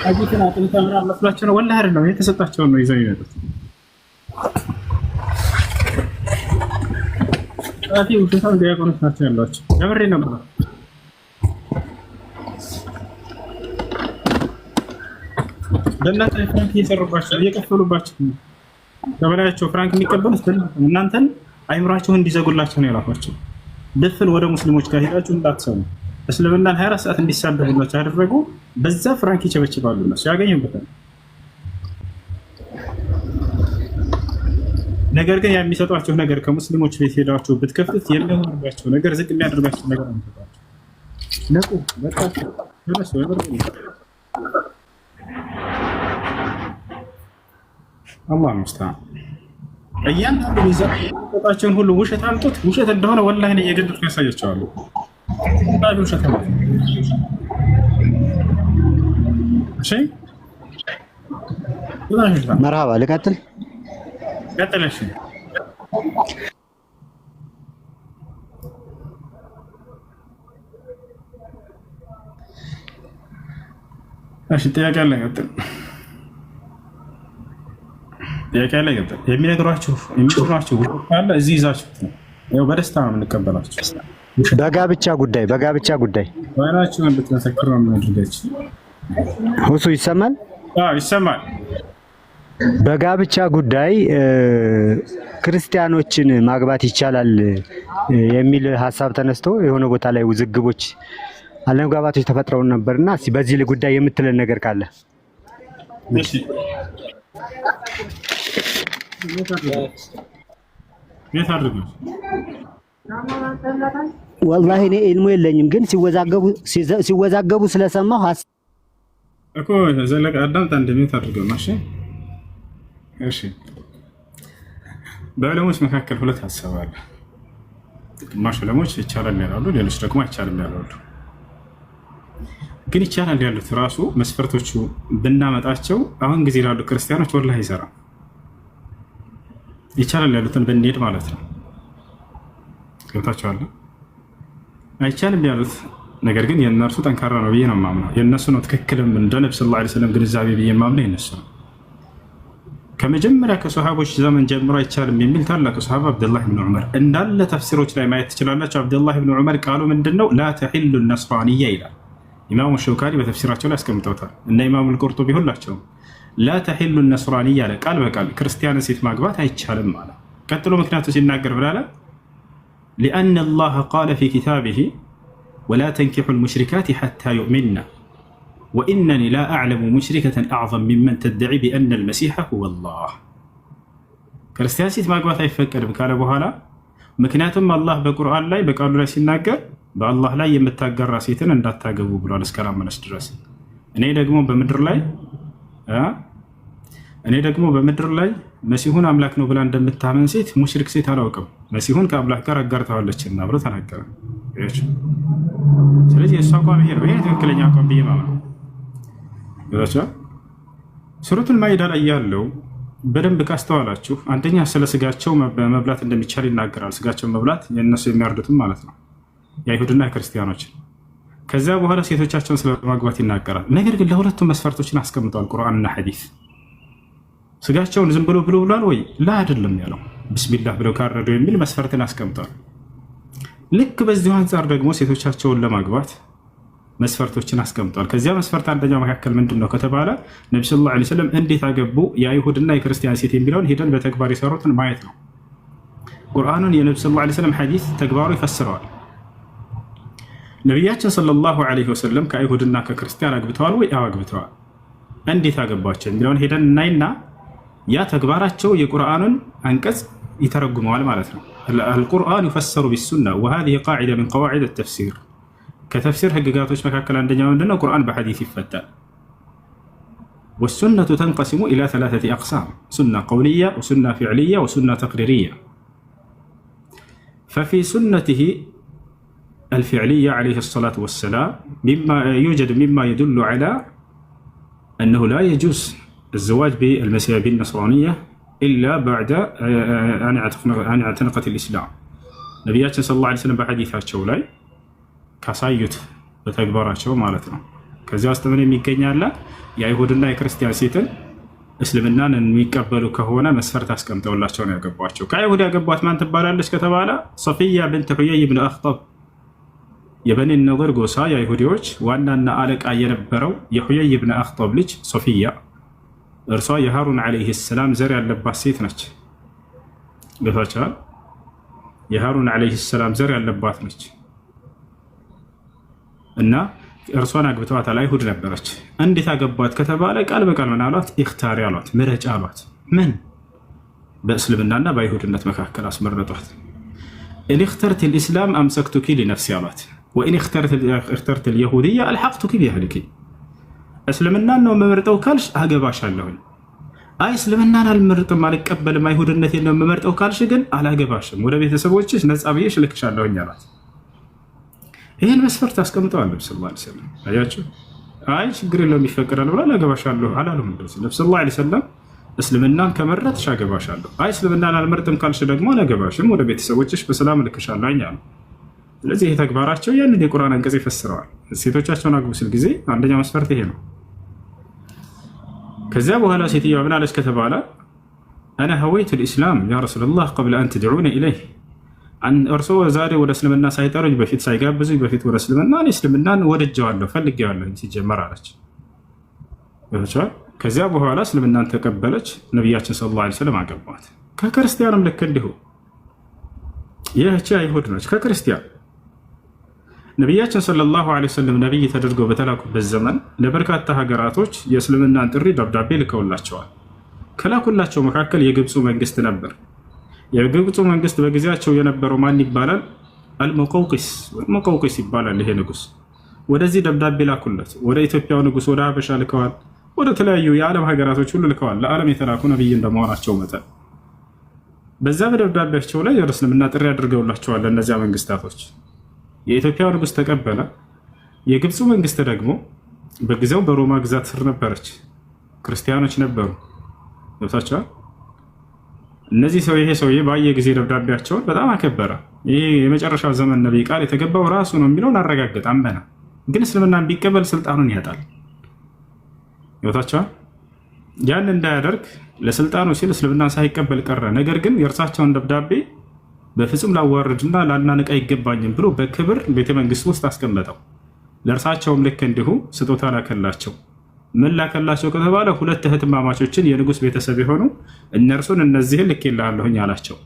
አጂተና ተምራ መስሏቸው ነው። ወላሂ አይደለም፣ የተሰጣቸውን ነው ይዘው ይመጡት። አቲ ውሸታም ዲያቆኖች ናቸው ያሏቸው። የምሬ ነበር። በእናንተ ፍራንክ እየሰሩባቸው እየከፈሉባቸው ከበላያቸው ፍራንክ የሚቀበሉት እናንተን አይምሯቸውን እንዲዘጉላቸው ነው የላኳቸው። ድፍን ወደ ሙስሊሞች ጋር ሄዳችሁ እንዳትሰሙ እስልምናን 24 ሰዓት እንዲሳደቡላቸው ያደረጉ። በዛ ፍራንክ ይቸበችባሉ። እነሱ ያገኙበታል። ነገር ግን የሚሰጧቸው ነገር ከሙስሊሞች ቤት ሄዳችሁ ብትከፍቱት የሚያደርጋቸው ነገር ዝቅ የሚያደርጋቸው ነገር ነው። ነቁ በቃ ተነሱ። አላህ ሙስተዓን። እያንዳንዱ የሚሰጣቸውን ሁሉ ውሸት አምጡት። ውሸት እንደሆነ ወላሂ ነው የገድፍ ያሳያቸዋለሁ። ውሸት ነው። እሺ መርሃባ ልቀጥል። ቀጥለሽ እሺ ጥያቄ አለ። ቀጥል። ጥያቄ አለ። ቀጥል። የሚነግሯችሁ ካለ እዚህ ይዛችሁት ነው። ያው በደስታ ነው የምንቀበላችሁ። በጋብቻ ጉዳይ ወይናችሁ እንድትመሰክሩ ነው የምናደርጋችሁ። ሁሱ ይሰማል? አዎ ይሰማል። በጋብቻ ጉዳይ ክርስቲያኖችን ማግባት ይቻላል የሚል ሀሳብ ተነስቶ የሆነ ቦታ ላይ ውዝግቦች፣ አለመግባባቶች ተፈጥረው ነበርና እስኪ በዚህ ጉዳይ የምትለን ነገር ካለ። እሺ ወላሂ እኔ ኢልሙ የለኝም፣ ግን ሲወዛገቡ ስለሰማሁ እኮ ዘለቀ አዳምጣ እንደሚት አድርገው ነው። እሺ በዕለሞች መካከል ሁለት ሀሳብ አለ። ግማሽ ዕለሞች ይቻላል ያላሉ፣ ሌሎች ደግሞ አይቻልም ያላሉ። ግን ይቻላል ያሉት ራሱ መስፈርቶቹ ብናመጣቸው አሁን ጊዜ ላሉ ክርስቲያኖች ወላሂ አይሰራም። ይቻላል ያሉትን ብንሄድ ማለት ነው። ገብታችኋል? አይቻልም ያሉት ነገር ግን የእነርሱ ጠንካራ ነው ብዬ ነው የማምነው። የእነሱ ነው ትክክልም እንደ ነብዩ ሰለላሁ ዐለይሂ ወሰለም ግንዛቤ ብዬ የማምነው የእነሱ ነው። ከመጀመሪያ ከሶሃቦች ዘመን ጀምሮ አይቻልም የሚል ታላቁ ሶሃባ አብዱላህ ብን ዑመር እንዳለ ተፍሲሮች ላይ ማየት ትችላላችሁ። አብዱላህ ብን ዑመር ቃሉ ምንድነው? ላ ተሒሉ ነስራንያ ይላል። ኢማሙ ሸውካኒ በተፍሲራቸው ላይ አስቀምጠውታል እና ኢማሙ አልቁርጡቢ ሁላቸውም ላ ተሒሉ ነስራንያ አለ። ቃል በቃል ክርስቲያንን ሴት ማግባት አይቻልም አለ። ቀጥሎ ምክንያቱ ሲናገር ብላለ ሊአነ አላህ ቃለ ፊ ኪታቢሂ ወላ ተንኪሑ ልሙሽሪካት ሐታ ዩእሚና ወኢነኒ ላ አዕለሙ ሙሽሪከተን አዕዘም ሚመን ተድዒ ቢአነ ልመሲሐ ሁወ ላህ። ክርስቲያን ሴት ማግባት አይፈቀድም ካለ በኋላ ምክንያቱም አላህ በቁርአን ላይ በቃሉ ላይ ሲናገር በአላህ ላይ የምታጋራ ሴትን እንዳታገቡ ብሏል እስካላመነች ድረስ። እኔ ደግሞ በምድር ላይ መሲሁን አምላክ ነው ብላ እንደምታመን ሴት ሙሽሪክ ሴት አላውቅም፣ መሲሁን ከአምላክ ጋር አጋርተዋለችና ብሎ ተናገረ። ስለዚህ የእሱ አቋም ይሄ ነው። ይሄ ትክክለኛ አቋም ብዬ ማመን ሱረቱል ማኢዳ ላይ ያለው በደንብ ካስተዋላችሁ አንደኛ ስለ ስጋቸው መብላት እንደሚቻል ይናገራል። ስጋቸው መብላት የእነሱ የሚያርዱትም ማለት ነው የአይሁድና የክርስቲያኖችን። ከዚያ በኋላ ሴቶቻቸውን ስለማግባት ይናገራል። ነገር ግን ለሁለቱም መስፈርቶችን አስቀምጠዋል ቁርአንና ሐዲስ። ስጋቸውን ዝም ብሎ ብሏል ወይ? ላ አይደለም ያለው ቢስሚላህ ብለው ካረዱ የሚል መስፈርትን አስቀምጠዋል። ልክ በዚሁ አንጻር ደግሞ ሴቶቻቸውን ለማግባት መስፈርቶችን አስቀምጠዋል። ከዚያ መስፈርት አንደኛው መካከል ምንድን ነው ከተባለ ነቢ ሰለላሁ ዐለይሂ ወሰለም እንዴት አገቡ የአይሁድና የክርስቲያን ሴት የሚለውን ሄደን በተግባር የሰሩትን ማየት ነው። ቁርአኑን የነብዩ ሰለላሁ ዐለይሂ ወሰለም ሐዲስ ተግባሩ ይፈስረዋል። ነቢያችን ሰለላሁ ዐለይሂ ወሰለም ከአይሁድና ከክርስቲያን አግብተዋል ወይ? አዎ አግብተዋል። እንዴት አገባቸው የሚለውን ሄደን እናይና ያ ተግባራቸው የቁርአኑን አንቀጽ ይተረጉመዋል ማለት ነው። አልቁርአን ይፈሰሩ ቢሱና ወሃዚህ ቃዒዳ ሚን ቀዋዒድ ተፍሲር። ከተፍሲር ህግጋቶች መካከል አንደኛው ምንድነው? ቁርአን በሐዲስ ይፈታል። ወሱነቱ ተንቀሲሙ ኢላ ሰላሰቲ አቅሳም ሱና ቀውልያ ወሱና ፊዕልያ ወሱና ተቅሪርያ። ፈፊ ሱነቲሂ الفعلية عليه الصلاة والسلام مما يوجد مما يدل على أنه لا يجوز الزواج بالمسيحية بالنصرانية إلا بعد أن اعتنقت الإسلام. نبياتنا صلى الله عليه وسلم بحديثات شولاي كسايوت بتكبرات شو مالتنا كذا استمر ميكينيا لا يا يهودنا يا كريستيان سيتن እስልምና የሚቀበሉ ከሆነ መስፈርት አስቀምጠውላቸው ነው ያገቧቸው። ከአይሁድ ያገቧት ማን ትባላለች ከተባለ ሶፊያ ብንት ሁየይ ብን አኽጠብ የበኒ ነድር ጎሳ የአይሁዲዎች ዋናና አለቃ የነበረው የሁየይ ብን አኽጠብ ልጅ ሶፊያ፣ እርሷ የሃሩን ዓለይሂ ሰላም ዘር ያለባት ሴት ነች። ገፋቻል። የሃሩን ዓለይሂ ሰላም ዘር ያለባት ነች እና እርሷን አግብተዋታል። አይሁድ ነበረች። እንዴት አገቧት ከተባለ ቃል በቃል ምን አሏት? ኢኽታሪ አሏት፣ ምረጫ አሏት። ምን? በእስልምናና በአይሁድነት መካከል አስመረጧት። ኢን እኽተርቲ ልእስላም አምሰክቱኪ ሊነፍሲ አሏት፣ ወኢን እኽተርቲ ልየሁድያ አልሐቅቱኪ ቢአህሊኪ። እስልምናን ነው የምመርጠው ካልሽ አገባሻለሁኝ። አይ እስልምናን አልመርጥም አልቀበልም አይሁድነቴን ነው የምመርጠው ካልሽ ግን አላገባሽም፣ ወደ ቤተሰቦችሽ ነፃ ብዬሽ እልክሻለሁኝ አሏት። ይህን መስፈርት አስቀምጠዋል ነብዩ ሰለላሁ ዐለይሂ ወሰለም። አያችሁ፣ አይ ችግር የለውም ይፈቀዳል ብላ አገባሻለሁ አላሉም። ነብዩ ሰለላሁ ዐለይሂ ወሰለም እስልምናን ከመረጥሽ አገባሻለሁ፣ አይ እስልምናን አልመርጥም ካልሽ ደግሞ አላገባሽም፣ ወደ ቤተሰቦችሽ በሰላም እልክሻለሁ አሉ። ስለዚህ ይህ ተግባራቸው ያንን የቁርአን አንቀጽ ይፈስረዋል። ሴቶቻቸውን አግቡ ሲል ጊዜ አንደኛ መስፈርት ይሄ ነው። ከዚያ በኋላ ሴትዮዋ ምን አለች ከተባለ አና ሀወይቱ ልእስላም ያ ረሱላላህ ቀብለ አን ትድዑነ ኢለይህ፣ እርሶ ዛሬ ወደ እስልምና ሳይጠሩኝ በፊት ሳይጋብዙኝ በፊት ወደ እስልምና እኔ እስልምናን ወድጀዋለሁ ፈልጌዋለሁ ሲጀመር አለች። ከዚያ በኋላ እስልምናን ተቀበለች። ነቢያችን ሰለላሁ ዐለይሂ ወሰለም አገቧት። ከክርስቲያንም ልክ እንዲሁ ይህቺ አይሁድ ነች። ከክርስቲያን ነቢያችን ሰለላሁ ዐለይሂ ወሰለም ነቢይ ተደርገው በተላኩበት ዘመን ለበርካታ ሀገራቶች የእስልምናን ጥሪ ደብዳቤ ልከውላቸዋል። ከላኩላቸው መካከል የግብፁ መንግስት ነበር። የግብፁ መንግስት በጊዜያቸው የነበረው ማን ይባላል? አልሙቀውቂስ ይባላል። ይሄ ንጉስ ወደዚህ ደብዳቤ ላኩለት። ወደ ኢትዮጵያው ንጉስ ወደ ሀበሻ ልከዋል። ወደ ተለያዩ የዓለም ሀገራቶች ሁሉ ልከዋል። ለዓለም የተላኩ ነቢይ እንደመሆናቸው መጠን በዛ በደብዳቤያቸው ላይ የእስልምና ጥሪ አድርገውላቸዋል። እነዚያ መንግስታቶች የኢትዮጵያው ንጉስ ተቀበለ። የግብፁ መንግስት ደግሞ በጊዜው በሮማ ግዛት ስር ነበረች። ክርስቲያኖች ነበሩ። ገብታችኋል? እነዚህ ይሄ ሰውዬ ባየ ጊዜ ደብዳቤያቸውን በጣም አከበረ። ይሄ የመጨረሻው ዘመን ነቢይ ቃል የተገባው ራሱ ነው የሚለውን አረጋገጠ፣ አመነ። ግን እስልምናን ቢቀበል ስልጣኑን ያጣል። ገብታችኋል? ያን እንዳያደርግ ለስልጣኑ ሲል እስልምናን ሳይቀበል ቀረ። ነገር ግን የእርሳቸውን ደብዳቤ በፍጹም ላዋርድና ላናንቅ አይገባኝም ብሎ በክብር ቤተመንግስት ውስጥ አስቀመጠው። ለእርሳቸውም ልክ እንዲሁ ስጦታ ላከላቸው። ምን ላከላቸው ከተባለ 2 እህትማማቾችን የንጉስ ቤተሰብ የሆኑ እነርሱን እነዚህን ልኬልሃለሁኝ አላቸው።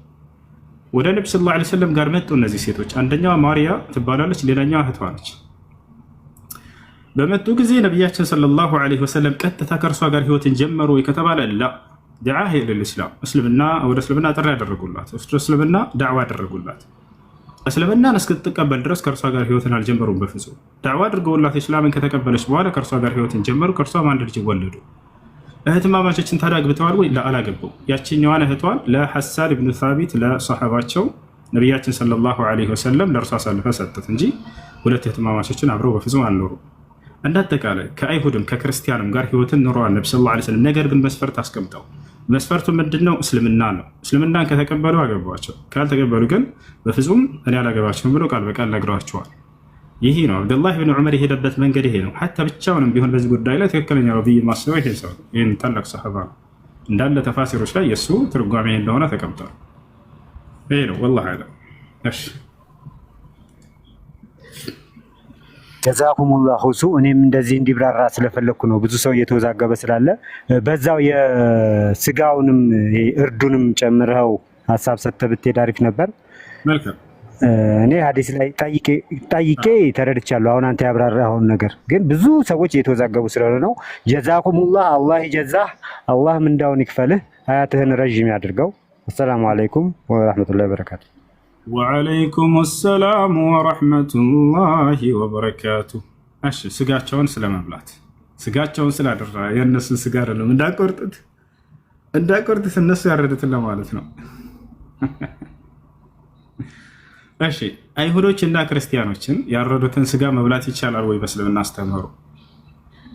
ወደ ነብዩ ሰለላሁ ዐለይሂ ወሰለም ጋር መጡ እነዚህ ሴቶች። አንደኛዋ ማርያ ትባላለች፣ ሌላኛዋ እህቷ ነች። በመጡ ጊዜ ነቢያችን ሰለላሁ ዐለይሂ ወሰለም ቀጥታ ከእርሷ ጋር ህይወትን ጀመሩ ወይ ከተባለ ላ ደዓ ለልእስላም ወደ እስልምና ጥሪ ያደረጉላት፣ እስልምና ዳዕዋ ያደረጉላት። እስልምናን እስክትቀበል ድረስ ከእርሷ ጋር ህይወትን አልጀመሩም። በፍጹም ዳዕዋ አድርገውላት እስላምን ከተቀበለች በኋላ ከእርሷ ጋር ህይወትን ጀመሩ። ከእርሷም አንድ ልጅ ወለዱ። እህትማማቾችን ታዲያ አግብተዋል ወይ? አላገቡም። ያችኛዋን እህቷን ለሐሳን ብኑ ሳቢት ለሰሐባቸው ነቢያችን ሰለላሁ ዐለይሂ ወሰለም ለእርሷ አሳልፈ ሰጡት እንጂ 2 እህትማማቾችን አብረው በፍጹም አልኖሩም። እንዳጠቃላይ ከአይሁድም ከክርስቲያንም ጋር ህይወትን ኑረዋል ነብዩ ሰለላሁ ዐለይሂ ወሰለም። ነገር ግን መስፈርት አስቀምጠው። መስፈርቱ ምንድነው? እስልምና ነው። እስልምናን ከተቀበሉ አገቧቸው፣ ካልተቀበሉ ግን በፍጹም እኔ አላገባቸውም ብሎ ቃል በቃል ነግረዋቸዋል። ይሄ ነው አብዱላህ ብን ዑመር የሄደበት መንገድ ይሄ ነው። ሐታ ብቻውንም ቢሆን በዚህ ጉዳይ ላይ ትክክለኛ ነው ብዬ ማስበው ይሄ ሰው ይሄን ታላቅ ሰሃባ እንዳለ ተፋሲሮች ላይ የሱ ትርጓሜ እንደሆነ ተቀምጧል። ይሄ ነው والله አለ። እሺ ጀዛኩሙላሁ ሱ እኔም እንደዚህ እንዲብራራ ስለፈለኩ ነው። ብዙ ሰው እየተወዛገበ ስላለ በዛው የስጋውንም እርዱንም ጨምረው ሀሳብ ሰጥተህ ብትሄድ አሪፍ ነበር። መልካም። እኔ ሐዲስ ላይ ጠይቄ ተረድቻለሁ። አሁን አንተ ያብራራኸውን ነገር ግን ብዙ ሰዎች እየተወዛገቡ ስለሆነ ነው። ጀዛኩሙላህ፣ አላህ ይጀዛህ፣ አላህ ምንዳውን ይክፈልህ፣ ሀያትህን ረዥም ያድርገው። አሰላሙ አለይኩም ወራህመቱላሂ ወበረካቱ። ወአለይኩም ሰላም ወራህመቱላሂ ወበረካቱ። እሺ ስጋቸውን ስለመብላት ስጋቸውን ስላደራ የእነሱን ስጋ አይደለም እንዳቆርጥት እነሱ ያረዱትን ለማለት ነው። እሺ አይሁዶችና ክርስቲያኖችን ያረዱትን ስጋ መብላት ይቻላል ወይ በእስልምና አስተምህሮ?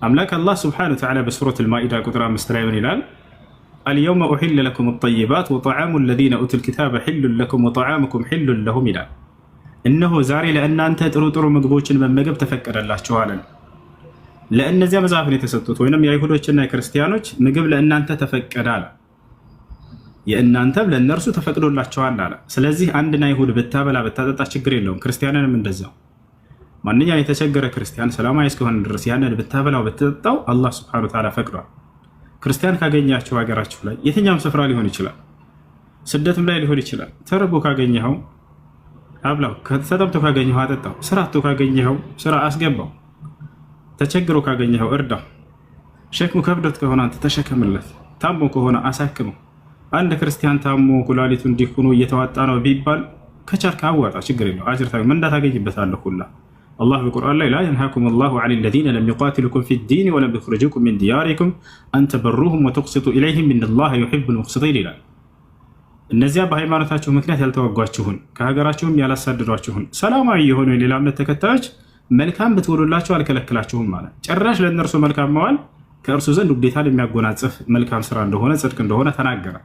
አምላክ አላህ ሱብሓነሁ ወተዓላ በሱረት አልማኢዳ ቁጥር 5 ላይ ምን ይላል? አልየውመ ኡሒለ ለኩም አጠይባት ወጠዓሙ አለዚነ ኡቱል ኪታበ ሒሉን ለኩም ወጠዓሙኩም ሒሉን ለሁም ይላል። እነሆ ዛሬ ለእናንተ ጥሩ ጥሩ ምግቦችን መመገብ ተፈቀደላችኋለን። ለእነዚያ መጽሐፍን የተሰጡት ወይንም የአይሁዶችና የክርስቲያኖች ምግብ ለእናንተ ተፈቀደ አለ። የእናንተም ለእነርሱ ተፈቅዶላቸዋል አለ። ስለዚህ አንድን አይሁድ ብታበላ ብታጠጣ ችግር የለውም። ክርስቲያንንም እንደዛው ማንኛውም የተቸገረ ክርስቲያን ሰላማዊ እስከሆነ ድረስ ያንን ብታበላው ብትጠጣው አላህ ሱብሓነሁ ወተዓላ ፈቅዷል። ክርስቲያን ካገኛቸው ሀገራችሁ ላይ የትኛውም ስፍራ ሊሆን ይችላል፣ ስደትም ላይ ሊሆን ይችላል። ተርቦ ካገኘኸው አብላው፣ ተጠምቶ ካገኘኸው አጠጣው፣ ስራ አጥቶ ካገኘኸው ስራ አስገባው፣ ተቸግሮ ካገኘኸው እርዳው። ሸክሙ ከብዶት ከሆነ አንተ ተሸከምለት፣ ታሞ ከሆነ አሳክመው። አንድ ክርስቲያን ታሞ ኩላሊቱ እንዲሆኑ እየተዋጣ ነው ቢባል ከቻልክ አዋጣ፣ ችግር የለው፣ አጅር ምንዳ ታገኝበታለህ ሁላ። አላህ በቁርአን ላይ ላ የንሃኩም ላሁ ዐን ለዚነ ለም ዩቃቲሉኩም ፊ ዲን ወለም ዩኽሪጁኩም ሚን ዲያሪኩም አን ተበሩሁም ወቱቅሲጡ ኢለይሂም ኢነላሀ ዩሒቡል ሙቅሲጢን ይላል። እነዚያ በሃይማኖታችሁ ምክንያት ያልተዋጓችሁን ከሀገራችሁም ያላሳደዷችሁን ሰላማዊ የሆኑ የሌላ እምነት ተከታዮች መልካም ብትውሉላቸው አልከለክላችሁም ማለት። ጭራሽ ለእነርሱ መልካም መዋል ከእርሱ ዘንድ ውዴታን የሚያጎናጽፍ መልካም ስራ እንደሆነ ጽድቅ እንደሆነ ተናገረ።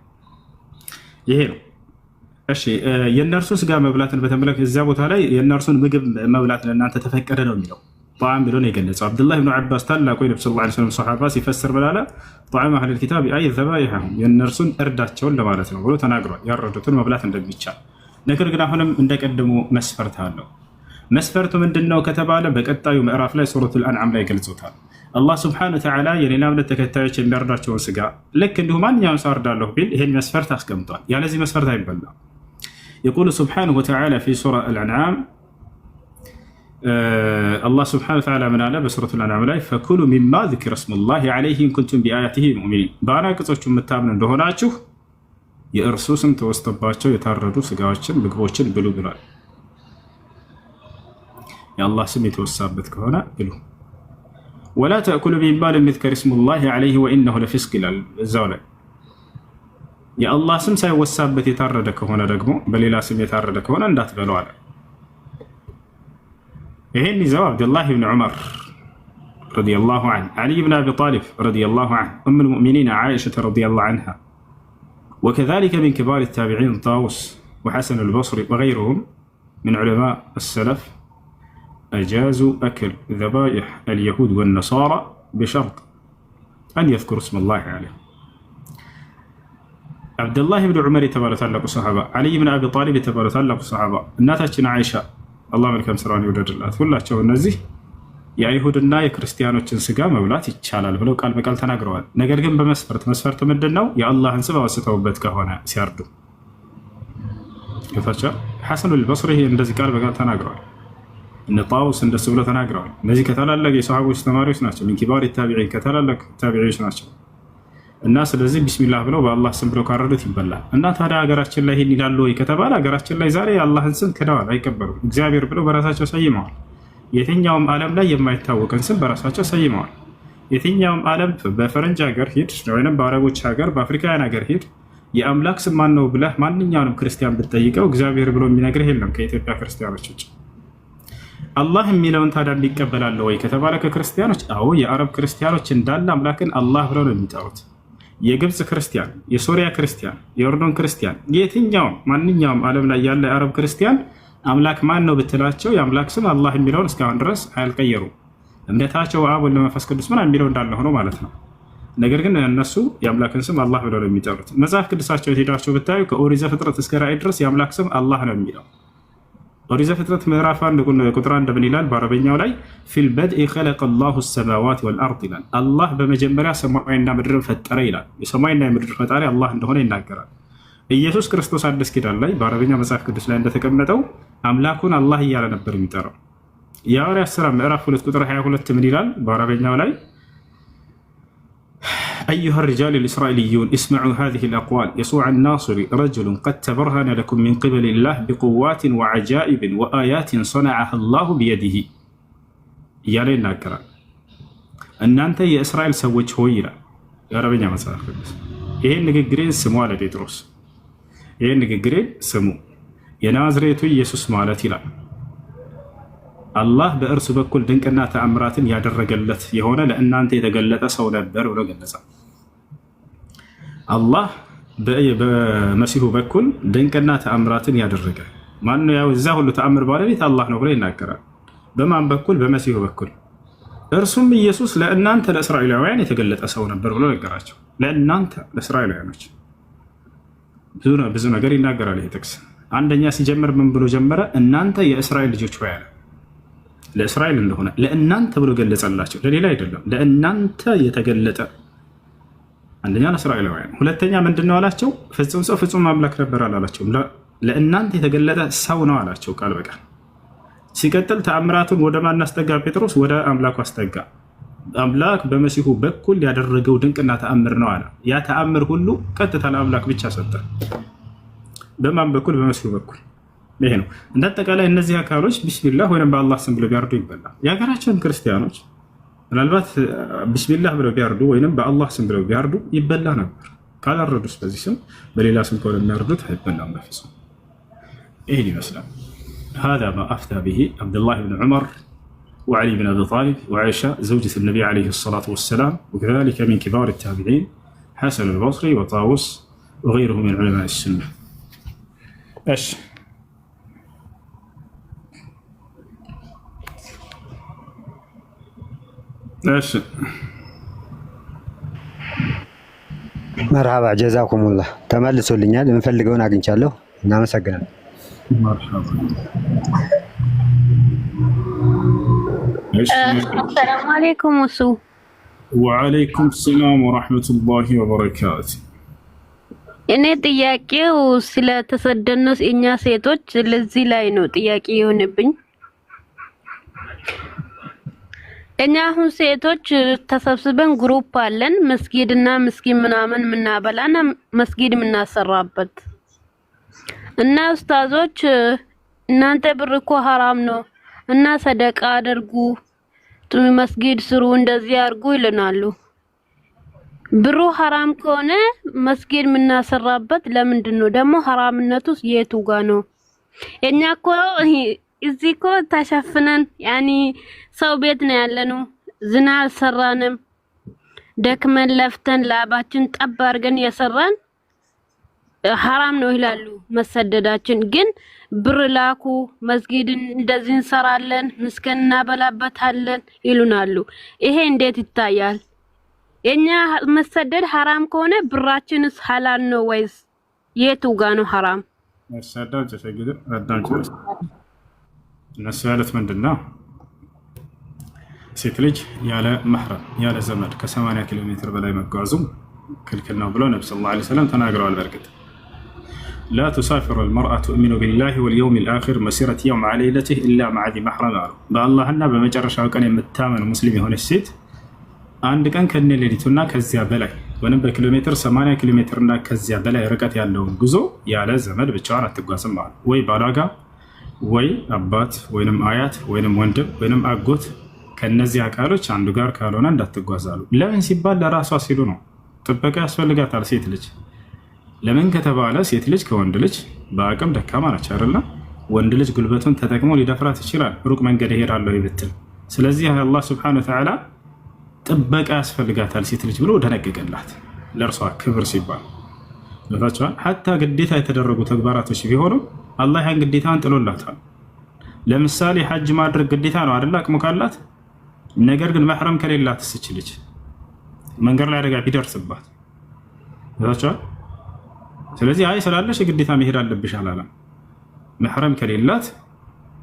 ይሄ ነው። እሺ የእነርሱን ስጋ መብላትን በተመለከተ እዚያ ቦታ ላይ የእነርሱን ምግብ መብላት ለእናንተ ተፈቀደ ነው የሚለው። ጣዕም ብሎ ነው የገለጸው። አብዱላህ ብኑ ዓባስ ታላቁ የነብዩ ሰለላሁ ዐለይሂ ወሰለም ሰሓባ ሲፈስር ብላለ ጣዕም አህለል ኪታብ አይ ዘባኢሐሁም የእነርሱን እርዳቸውን ለማለት ነው ብሎ ተናግሯል። ያረዱትን መብላት እንደሚቻል። ነገር ግን አሁንም እንደቀድሞ መስፈርት አለው። መስፈርቱ ምንድን ነው ከተባለ በቀጣዩ ምዕራፍ ላይ ሱረቱል አንዓም ላይ ገልጾታል። አላህ ስብሐነሁ ወተዓላ የሌላ እምነት ተከታዮች የሚያርዳቸውን ስጋ ልክ እንዲሁ ማንኛውም ሰው አርዳለሁ ቢል ይሄን መስፈርት አስቀምጧል። ያለዚህ መስፈርት አይበላም። يقول سبحانه وتعالى في سورة الأنعام الله سبحانه وتعالى من على بسورة الأنعام لا فكلوا مما ذكر اسم الله عليه إن كنتم بآياته مؤمنين بانا كتوچ متامن እንደሆናችሁ የእርሱ ስም ተወስቶባቸው የታረዱ ስጋዎችን ምግቦችን ብሉ ብሏል። የአላህ ስም የተወሳበት ከሆነ ብሉ። ولا تأكلوا مما لم يذكر اسم الله عليه وإنه لفسق ይላል እዛው ላይ የአላህ ስም ሳይወሳበት የታረደ ከሆነ ደግሞ በሌላ ስም የታረደ ከሆነ እንዳትበሉ አለ። ይሄን ይዘው አብዱላህ ብን ዑመር ረዲየላሁ ዐንሁ፣ ዓሊ ብን አቢ ጣሊብ ረዲየላሁ ዐንሁ፣ ኡም ልሙእሚኒን ዓኢሸተ ረዲየላሁ ዐንሃ ወከዛሊከ ሚን ኪባር ታቢዒን ጣውስ ወሐሰን አልበስሪ ወገይሩሁም ሚን ዑለማእ አሰለፍ አጃዙ አክል ዘባኢሕ አልየሁድ ወነሳራ ቢሸርጥ አን የዝኩሩ እስመላሂ ዐለይህ። አብዱላህ ብን ዑመር የተባለ ታላቁ ሰሓባ፣ ዓሊ ብን አቢ ጣሊብ የተባለ ታላቁ ሰሓባ፣ እናታችን ዓኢሻ አላህ መልካም ስራውን ይውደድላት፣ ሁላቸው እነዚህ የአይሁድና የክርስቲያኖችን ስጋ መብላት ይቻላል ብለው ቃል በቃል ተናግረዋል። ነገር ግን መስፈርቱ ምንድን ነው? የአላህን ስም አወስተውበት ከሆነ ሲያርዱ ጌታቸው ሐሰኑ አልበስሪ እንደዚህ ቃል በቃል ተናግረዋል። እነ ጣውስ እንደሱ ብለው ተናግረዋል። እነዚህ ከታላላቅ የሰሓቦች ተማሪዎች ናቸው። ሚን ኪባር ታቢዒን ከታላላቅ ታቢዒዎች ናቸው። እና ስለዚህ ቢስሚላህ ብለው በአላህ ስም ብለው ካረዱት ይበላል። እና ታዲያ ሀገራችን ላይ ይህን ይላሉ ወይ ከተባለ ሀገራችን ላይ ዛሬ የአላህን ስም ክደዋል፣ አይቀበሉም። እግዚአብሔር ብለው በራሳቸው ሰይመዋል። የትኛውም ዓለም ላይ የማይታወቅን ስም በራሳቸው ሰይመዋል። የትኛውም ዓለም በፈረንጅ ሀገር ሂድ ወይም በአረቦች ሀገር በአፍሪካውያን ሀገር ሂድ የአምላክ ስም ማን ነው ብለህ ማንኛውንም ክርስቲያን ብትጠይቀው እግዚአብሔር ብሎ የሚነግርህ የለም ከኢትዮጵያ ክርስቲያኖች ውጭ። አላህ የሚለውን ታዲያ እንዲቀበላለ ወይ ከተባለ ከክርስቲያኖች አዎ፣ የአረብ ክርስቲያኖች እንዳለ አምላክን አላህ ብለው ነው የሚጠሩት። የግብፅ ክርስቲያን፣ የሶሪያ ክርስቲያን፣ የኦርዶን ክርስቲያን፣ የትኛውም ማንኛውም ዓለም ላይ ያለ የአረብ ክርስቲያን አምላክ ማን ነው ብትላቸው የአምላክ ስም አላህ የሚለውን እስካሁን ድረስ አልቀየሩም። እምነታቸው አብ ወልድ መንፈስ ቅዱስ ምናምን የሚለው እንዳለ ሆኖ ማለት ነው። ነገር ግን እነሱ የአምላክን ስም አላህ ብለው ነው የሚጠሩት። መጽሐፍ ቅዱሳቸው ሄዳቸው ብታዩ ከኦሪት ዘፍጥረት እስከ ራእይ ድረስ የአምላክ ስም አላህ ነው የሚለው። ኦሪት ዘፍጥረት ምዕራፍ 1 ቁጥር 1 ምን ይላል? በአረበኛው ላይ ፊል በድኢ ኸለቀ ላሁ ሰማዋት ወልአርድ ይላል። አላህ በመጀመሪያ ሰማይና ምድርን ፈጠረ ይላል። የሰማይና የምድር ፈጣሪ አላህ እንደሆነ ይናገራል። ኢየሱስ ክርስቶስ አዲስ ኪዳን ላይ በአረበኛ መጽሐፍ ቅዱስ ላይ እንደተቀመጠው አምላኩን አላህ እያለ ነበር የሚጠራው። የሐዋርያት ሥራ ምዕራፍ 2 ቁጥር 22 ምን ይላል? በአረበኛው ላይ أيها الرجال الإسرائيليون اسمعوا هذه الأقوال يسوع الناصري رجل قد تبرهن لكم من قبل الله بقوات وعجائب وآيات صنعها الله بيده እያለ ይናገራል። እናንተ የእስራኤል ሰዎች ሆይ ይላል የአረበኛ መጽሐፍ ቅዱስ፣ ይሄን ንግግሬን ስሙ አለ ጴጥሮስ። ይሄን ንግግሬን ስሙ፣ የናዝሬቱ ኢየሱስ ማለት ይላል አላህ በእርሱ በኩል ድንቅና ተአምራትን ያደረገለት የሆነ ለእናንተ የተገለጠ ሰው ነበር ብሎ ገለጸ። አላህ በመሲሁ በኩል ድንቅና ተአምራትን ያደረገ ማነው? ያው እዛ ሁሉ ተአምር ባለቤት አላህ ነው ብሎ ይናገራል። በማን በኩል? በመሲሁ በኩል። እርሱም ኢየሱስ ለእናንተ ለእስራኤላውያን የተገለጠ ሰው ነበር ብሎ ነገራቸው። ለእናንተ ለእስራኤላውያኖች ብዙ ነገር ይናገራል ይሄ ጥቅስ። አንደኛ ሲጀምር ምን ብሎ ጀመረ? እናንተ የእስራኤል ልጆች ሆይ አለ። ለእስራኤል እንደሆነ ለእናንተ ብሎ ገለጸላቸው፣ ለሌላ አይደለም። ለእናንተ የተገለጠ አንደኛ ለእስራኤላውያን። ሁለተኛ ምንድነው አላቸው? ፍጹም ሰው ፍጹም አምላክ ነበር አላላቸው። ለእናንተ የተገለጠ ሰው ነው አላቸው ቃል በቃል። ሲቀጥል ተአምራቱን ወደ ማን አስጠጋ? ጴጥሮስ ወደ አምላኩ አስጠጋ። አምላክ በመሲሁ በኩል ያደረገው ድንቅና ተአምር ነው አለ። ያ ተአምር ሁሉ ቀጥታ ለአምላክ ብቻ ሰጠ። በማን በኩል? በመሲሁ በኩል። ይሄ ነው እንደ አጠቃላይ። እነዚህ አካሎች ቢስሚላህ ወይም በአላህ ስም ብለው ቢያርዱ ይበላል። የሀገራችን ክርስቲያኖች ምናልባት ቢስሚላህ ብለው ቢያርዱ ወይም በአላህ ስም ብለው ቢያርዱ ይበላ ነበር። ካላረዱስ በዚህ ስም በሌላ ስም ከሆነ የሚያርዱት አይበላም በፍጹም። ይሄን ይመስላል። هذا ما أفتى به عبد الله بن عمر وعلي بن أبي طالب وعائشة زوجة النبي عليه الصلاة والسلام، وكذلك من كبار التابعين حسن البصري وطاووس وغيره من علماء السنة. ايش ايش መርሃባ ጀዛኩሙላህ። ተመልሶልኛል። የምፈልገውን አግኝቻለሁ። እናመሰግናለን። السلام عليكم وسو. وعليكم السلام ورحمة الله وبركاته. እኔ ጥያቄው ስለተሰደነስ እኛ ሴቶች ለዚህ ላይ ነው ጥያቄ የሆነብኝ። እኛ አሁን ሴቶች ተሰብስበን ግሩፕ አለን፣ መስጊድና ምስኪን ምናምን ምናበላና መስጊድ ምናሰራበት እና ኡስታዞች እናንተ ብር እኮ ሐራም ነው እና ሰደቃ አድርጉ፣ መስጊድ ስሩ፣ እንደዚህ አድርጉ ይልናሉ። ብሩ ሐራም ከሆነ መስጊድ ምናሰራበት ለምንድን ነው ደግሞ? ሐራምነቱስ የቱ ጋ ነው? እኛ እኮ እዚህ እኮ ተሸፍነን ያኒ ሰው ቤት ነው ያለነው። ዝና አልሰራንም። ደክመን ለፍተን ላባችን ጠብ አድርገን የሰራን ሐራም ነው ይላሉ። መሰደዳችን ግን ብር ላኩ፣ መስጊድን እንደዚህ እንሰራለን፣ ምስኪን እናበላበታለን ይሉናሉ። ይሄ እንዴት ይታያል? የኛ መሰደድ ሐራም ከሆነ ብራችንስ ሐላል ነው ወይስ የቱ ጋ ነው ሐራም? መሰደድ ተሰግደ አዳንጭ እነሱ ያሉት ምንድነው? ሴት ልጅ ያለ መህረም ያለ ዘመድ ከ80 ኪሎ ሜትር በላይ መጓዙ ክልክል ነው ብለው ነብዩ ሰለላሁ ዐለይሂ ወሰለም ተናግረዋል። በርግጥ لا تسافر المرأة تؤمن بالله واليوم الآخر مسيرة يوم على ليلته إلا مع ذي محرم አሉ። በአላህና በመጨረሻው ቀን የምታመን ሙስሊም የሆነች ሴት አንድ ቀን ከነ ሌሊቱና ከዚያ በላይ ወይም በኪሎ ሜትር 80 ኪሎ ሜትር እና ከዚያ በላይ ርቀት ያለውን ጉዞ ያለ ዘመድ ብቻዋን አትጓዝም አሉ። ወይ ባሏጋ ወይ አባት ወይንም አያት ወይንም ወንድም ወይንም አጎት ከነዚህ አካሎች አንዱ ጋር ካልሆነ እንዳትጓዛሉ። ለምን ሲባል ለራሷ ሲሉ ነው። ጥበቃ ያስፈልጋታል ሴት ልጅ። ለምን ከተባለ ሴት ልጅ ከወንድ ልጅ በአቅም ደካማ ነች አይደል? ወንድ ልጅ ጉልበቱን ተጠቅሞ ሊደፍራት ይችላል ሩቅ መንገድ እሄዳለሁ ይብትል። ስለዚህ አላህ ሱብሓነሁ ወተዓላ ጥበቃ ያስፈልጋታል ሴት ልጅ ብሎ ደነገገላት። ለእርሷ ክብር ሲባል ለታቻል ሐታ ግዴታ የተደረጉ ተግባራቶች ቢሆኑ አላህ ያን ግዴታን ጥሎላታል። ለምሳሌ ሐጅ ማድረግ ግዴታ ነው አይደል? አቅሙ ካላት። ነገር ግን መህረም ከሌላት ልጅ መንገድ ላይ አደጋ ቢደርስባት ለታቻል ስለዚህ አይ ስላለሽ ግዴታ መሄድ አለብሽ አላለም። መህረም ከሌላት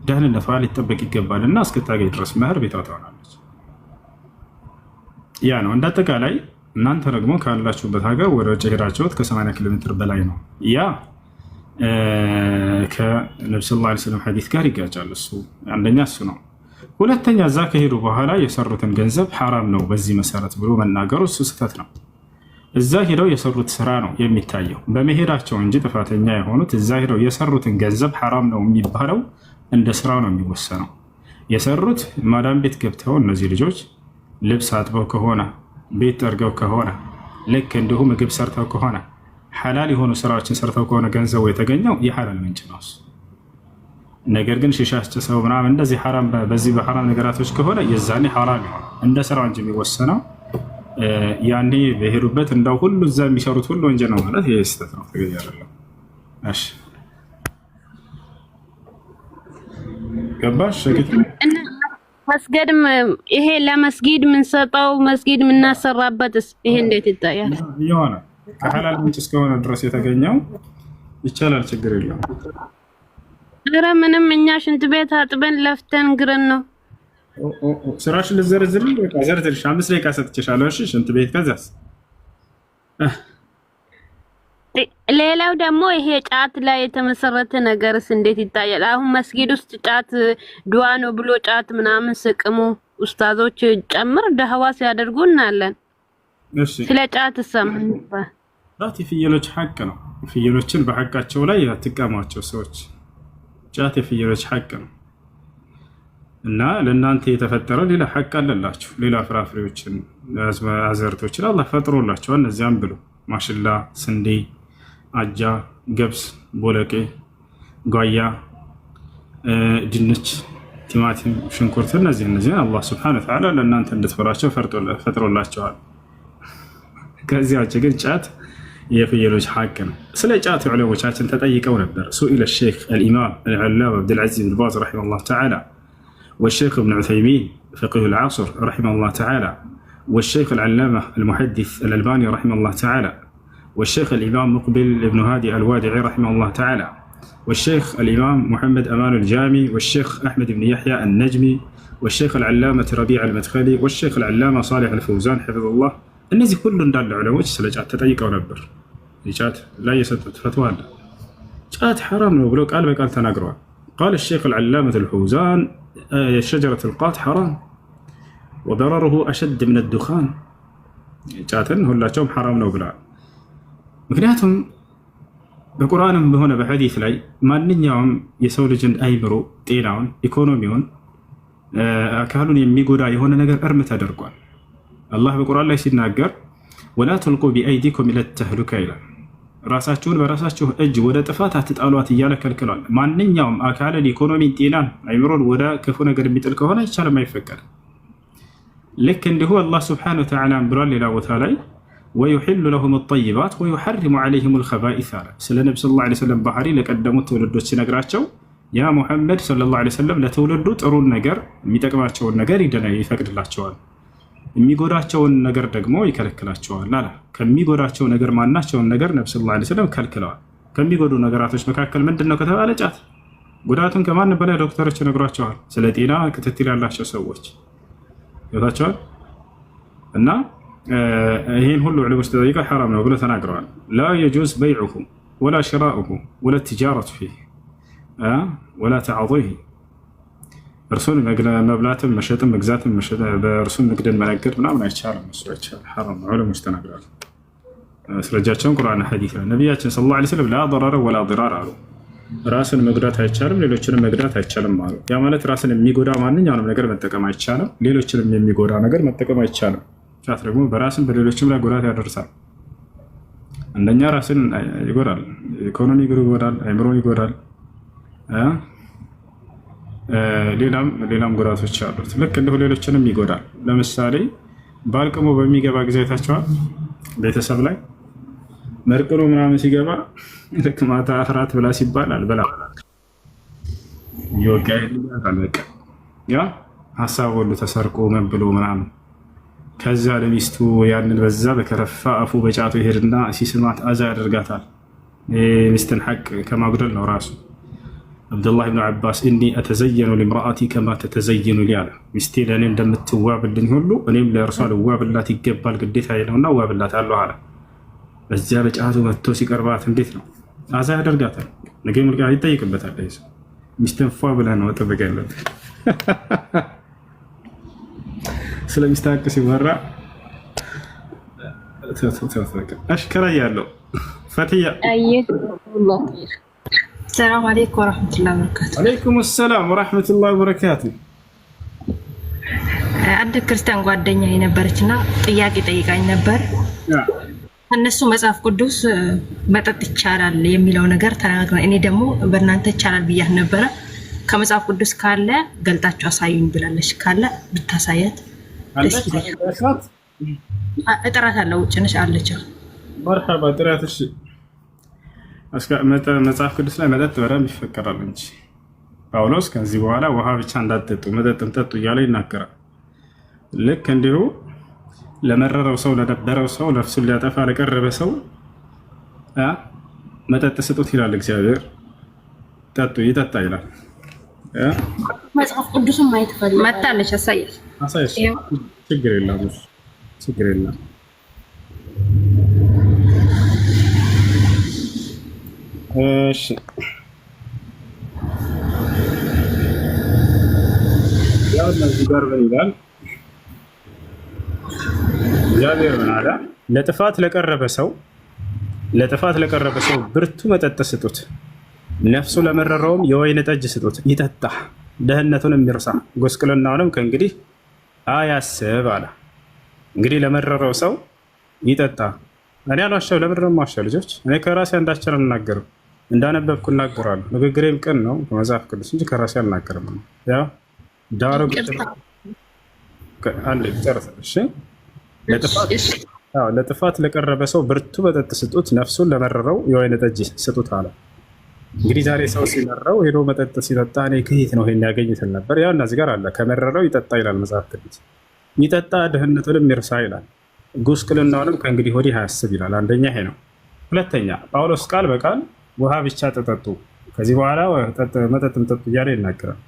ደህንነቷ ሊጠበቅ ይገባልና እስክታገኝ ድረስ መህር ቤቷ ትሆናለች። ያ ነው እንዳጠቃላይ እናንተ ደግሞ ካላችሁበት ሀገር ወደ ውጭ ሄዳችሁት ከ80 ኪሎ ሜትር በላይ ነው። ያ ከነብዩ ሰለላሁ ዐለይሂ ወሰለም ሐዲስ ጋር ይጋጫል። እሱ አንደኛ እሱ ነው። ሁለተኛ እዛ ከሄዱ በኋላ የሰሩትን ገንዘብ ሐራም ነው በዚህ መሰረት ብሎ መናገሩ እሱ ስህተት ነው። እዛ ሄደው የሰሩት ስራ ነው የሚታየው በመሄዳቸው እንጂ ጥፋተኛ የሆኑት እዛ ሄደው የሰሩትን ገንዘብ ሐራም ነው የሚባለው እንደ ስራው ነው የሚወሰነው። የሰሩት ማዳም ቤት ገብተው እነዚህ ልጆች ልብስ አጥበው ከሆነ ቤት ጠርገው ከሆነ ልክ እንዲሁ ምግብ ሰርተው ከሆነ ሐላል የሆኑ ስራዎችን ሰርተው ከሆነ ገንዘቡ የተገኘው የሐላል ምንጭ ነው። ነገር ግን ሺሻ አስጭሰው ምናምን እንደዚህ ሐራም በዚህ በሐራም ነገራቶች ከሆነ የዛኔ ሐራም ይሆናል። እንደ ስራው እንጂ የሚወሰነው ያኔ በሄዱበት እንደው ሁሉ እዛ የሚሰሩት ሁሉ ወንጀል ነው ማለት ይሄ ስህተት ነው፣ ተገቢ አይደለም። እሺ ገባሽ? መስገድ ይሄ ለመስጊድ የምንሰጠው መስጊድ የምናሰራበትስ ይሄ እንዴት ይታያል? የሆነ ከሐላል ምንጭ እስከሆነ ድረስ የተገኘው ይቻላል፣ ችግር የለውም። ኧረ ምንም እኛ ሽንት ቤት አጥበን ለፍተን ግረን ነው። ስራሽን ልዘረዝርልኝ? በቃ ዘርዝርሽ 5 ደቂቃ ሰጥቼሻለሁ። እሺ ሽንት ቤት ከዛስ? ሌላው ደግሞ ይሄ ጫት ላይ የተመሰረተ ነገርስ እንዴት ይታያል? አሁን መስጊድ ውስጥ ጫት ዱዓ ነው ብሎ ጫት ምናምን ስቅሙ ኡስታዞች ጨምር ደህዋ ሲያደርጉ እናለን። እሺ ስለ ጫት ሰማን ነበር። ጫት የፍየሎች ሐቅ ነው። ፍየሎችን በሐቃቸው ላይ ያትቀሟቸው ሰዎች። ጫት የፍየሎች ሐቅ ነው እና ለእናንተ የተፈጠረ ሌላ ሐቅ አለላችሁ። ሌላ ፍራፍሬዎችን አዘርቶችን አላህ ፈጥሮላቸዋል። እነዚያም ብሎ ማሽላ፣ ስንዴ፣ አጃ፣ ገብስ፣ ቦለቄ፣ ጓያ፣ ድንች፣ ቲማቲም፣ ሽንኩርት እነዚህ አላህ ሱብሓነሁ ወተዓላ ለእናንተ እንድትበሏቸው ፈጥሮላቸዋል። ከዚያ ውጭ ግን ጫት የፍየሎች ሐቅ ነው። ስለ ጫት ዑለሞቻችን ተጠይቀው ነበር። ሱኢለ ሼክ አልኢማም አልዓላማ አብዱልዓዚዝ ብን ባዝ ረሒመሁላህ ተዓላ والشيخ ابن عثيمين فقيه العصر رحمه الله تعالى والشيخ العلامة المحدث الألباني رحمه الله تعالى والشيخ الإمام مقبل ابن هادي الوادعي رحمه الله تعالى والشيخ الإمام محمد أمان الجامي والشيخ أحمد بن يحيى النجمي والشيخ العلامة ربيع المدخلي والشيخ العلامة صالح الفوزان حفظه الله النزي كل دال العلماء سلجات تطيق ونبر جات لا يسدد فتوى جات حرام لو قال بقال تناقروا قال الشيخ العلامة الفوزان شجرة القات حرام وضرره أشد من الدخان جاتن ሁላቸውም حرام ነው ብለዋል። ምክንያቱም በቁርአንም በሆነ በሐዲስ ላይ ማንኛውም የሰው ልጅን አይምሮ፣ ጤናውን፣ ኢኮኖሚውን፣ አካሉን የሚጎዳ የሆነ ነገር እርም ተደርጓል። አላህ በቁርአን ላይ ሲናገር ወላ ተልቁ ቢአይዲኩም ኢለ ተህሉካ ይላል። ራሳችሁን በራሳችሁ እጅ ወደ ጥፋት አትጣሏት እያለ ከልክሏል። ማንኛውም አካልን፣ ኢኮኖሚን፣ ጤናን፣ አይምሮን ወደ ክፉ ነገር የሚጥል ከሆነ ይቻለም አይፈቀድም። ልክ እንዲሁ አላህ ሱብሓነሁ ወተዓላ ብሏል ሌላ ቦታ ላይ ወዩሒሉ ለሁም ጠይባት ወዩሐሪሙ ዐለይሂም ልኸባኢስ አለ። ስለ ነቢ ሰለላሁ ዐለይሂ ወሰለም ባህሪ ለቀደሙት ትውልዶች ሲነግራቸው ያ ሙሐመድ ሰለላሁ ዐለይሂ ወሰለም ለትውልዱ ጥሩን ነገር የሚጠቅማቸውን ነገር ይፈቅድላቸዋል፣ የሚጎዳቸውን ነገር ደግሞ ይከለክላቸዋል አለ። ከሚጎዳቸው ነገር ማናቸውን ነገር ነቢ ሰለላሁ ዐለይሂ ወሰለም ከልክለዋል። ከሚጎዱ ነገራቶች መካከል ምንድን ነው ከተባለ ጫት። ጉዳቱን ከማን በላይ ዶክተሮች ይነግሯቸዋል፣ ስለ ጤና ክትትል ያላቸው ሰዎች ይወታቸዋል። እና ይህን ሁሉ ዕለሞች ተጠይቀው ሐራም ነው ብሎ ተናግረዋል። ላ የጁዝ በይዑሁ ወላ ሽራኡሁ ወላ ትጃረቱ ፊህ ወላ ተዓጢህ እርሱን መብላትም መሸጥም መግዛትም በእርሱን ንግድን መነገድ ምናምን አይቻልም። እሱ አይቻልም፣ ሐራም ነው። ዑለሞች ተናግረዋል። ማስረጃቸውን ቁርአንና ሐዲስ ነው። ነቢያችን ሰለላሁ ዐለይሂ ወሰለም ላ ضرر ወላ ضرار አሉ። ራስን መጉዳት አይቻልም፣ ሌሎችንም መጉዳት አይቻልም አሉ። ያ ማለት ራስን የሚጎዳ ማንኛውንም ነገር መጠቀም አይቻልም፣ ሌሎችንም የሚጎዳ ነገር መጠቀም አይቻልም። ጫት ደግሞ በራስን በሌሎችም ላይ ጉዳት ያደርሳል። አንደኛ ራስን ይጎዳል፣ ኢኮኖሚ ይጎዳል፣ አይምሮን ይጎዳል፣ ሌላም ጉዳቶች አሉት። ልክ እንዲሁ ሌሎችንም ይጎዳል። ለምሳሌ ባልቅሞ በሚገባ ጊዜ አይታችኋል። ቤተሰብ ላይ መርቅኖ ምናምን ሲገባ ልክ ማታ አፍራት ብላ ሲባል አልበላ ይወጋ ይልቃል። ያ ሀሳብ ሁሉ ተሰርቆ ምን ብሎ ምናምን ከዛ ለሚስቱ ያንን በዛ በከረፋ አፉ በጫቱ ይሄድና ሲስማት አዛ ያደርጋታል። ሚስትን ሐቅ ከማጉደል ነው ራሱ። አብዱላህ ብን አባስ እኒ አተዘየኑ ሊምራአቲ ከማ ተተዘየኑ ሊ አለ። ሚስቴ ለእኔ እንደምትዋብልኝ ሁሉ እኔም ለእርሷ ልዋብላት ይገባል፣ ግዴታ ነውና እዋብላታለሁ አለ። በዚያ በጫቱ መጥቶ ሲቀርባት እንዴት ነው አዛ ያደርጋታል። ነገ መልካ ይጠይቅበታል። ሚስትን ፏ ብለህ ነው መጠበቅ ያለብህ። ስለ ሚስት ሀቅ ሲወራ አሽከራ ያለው ፈትያ ሰላም አለይኩም ወራህመቱላሂ ወበረካቱ። አለይኩም ሰላም ወራህመቱላሂ ወበረካቱ። አንድ ክርስቲያን ጓደኛ የነበረችና ጥያቄ ጠይቃኝ ነበር። እነሱ መጽሐፍ ቅዱስ መጠጥ ይቻላል የሚለው ነገር ተናግረን፣ እኔ ደግሞ በእናንተ ይቻላል ብያት ነበረ። ከመጽሐፍ ቅዱስ ካለ ገልጣችሁ አሳዩኝ ብላለች። ካለ ብታሳያት ደስ ይላል። እጥራት አለ ውጭ ነሽ አለች። መርሐባ ጥራት። እሺ መጽሐፍ ቅዱስ ላይ መጠጥ በደንብ ይፈቀዳል እንጂ ጳውሎስ ከዚህ በኋላ ውሃ ብቻ እንዳትጠጡ መጠጥም ጠጡ እያለ ይናገራል። ልክ እንዲሁ ለመረረው ሰው፣ ለደበረው ሰው፣ ነፍሱን ሊያጠፋ ለቀረበ ሰው መጠጥ ስጡት ይላል እግዚአብሔር። ጠጡ ይጠጣ ይላል። መጽሐፍ ቅዱስን ማየት ፈልጋለሁ። መጣለች። አሳያት። ችግር የለም ችግር የለም። እሺ ያው እዚህ ጋር ምን ይላል? እግዚአብሔር ምን አለ? ለጥፋት ለቀረበ ሰው ብርቱ መጠጥ ስጡት፣ ነፍሱ ለመረረውም የወይን ጠጅ ስጡት፣ ይጠጣ፣ ደህንነቱን የሚርሳ ጎስቅልናውንም ከእንግዲህ አያስብ አለ። እንግዲህ ለመረረው ሰው ይጠጣ። እኔ አልዋሻው። ለምንድን ነው የማዋሻው? ልጆች እኔ ከራሴ አንዳችን አልናገርም፣ እንዳነበብኩ እናገራለሁ። ንግግሬም ቅን ነው ከመጽሐፍ ቅዱስ እንጂ ከራሴ አልናገርም። ያው ዳሩ ለጥፋት ለቀረበ ሰው ብርቱ መጠጥ ስጡት፣ ነፍሱን ለመረረው የወይን ጠጅ ስጡት አለ። እንግዲህ ዛሬ ሰው ሲመረው ሄዶ መጠጥ ሲጠጣ እኔ ከየት ነው ይሄን ያገኙትን ነበር። ያው እነዚህ ጋር አለ። ከመረረው ይጠጣ ይላል መጽሐፍ ቅዱስ። ይጠጣ ድህነቱንም ይርሳ ይላል። ጉስቁልናውንም ከእንግዲህ ወዲህ አያስብ ይላል። አንደኛ ይሄ ነው። ሁለተኛ ጳውሎስ ቃል በቃል ውሃ ብቻ ተጠጡ፣ ከዚህ በኋላ መጠጥም ጠጡ እያለ ይናገራል።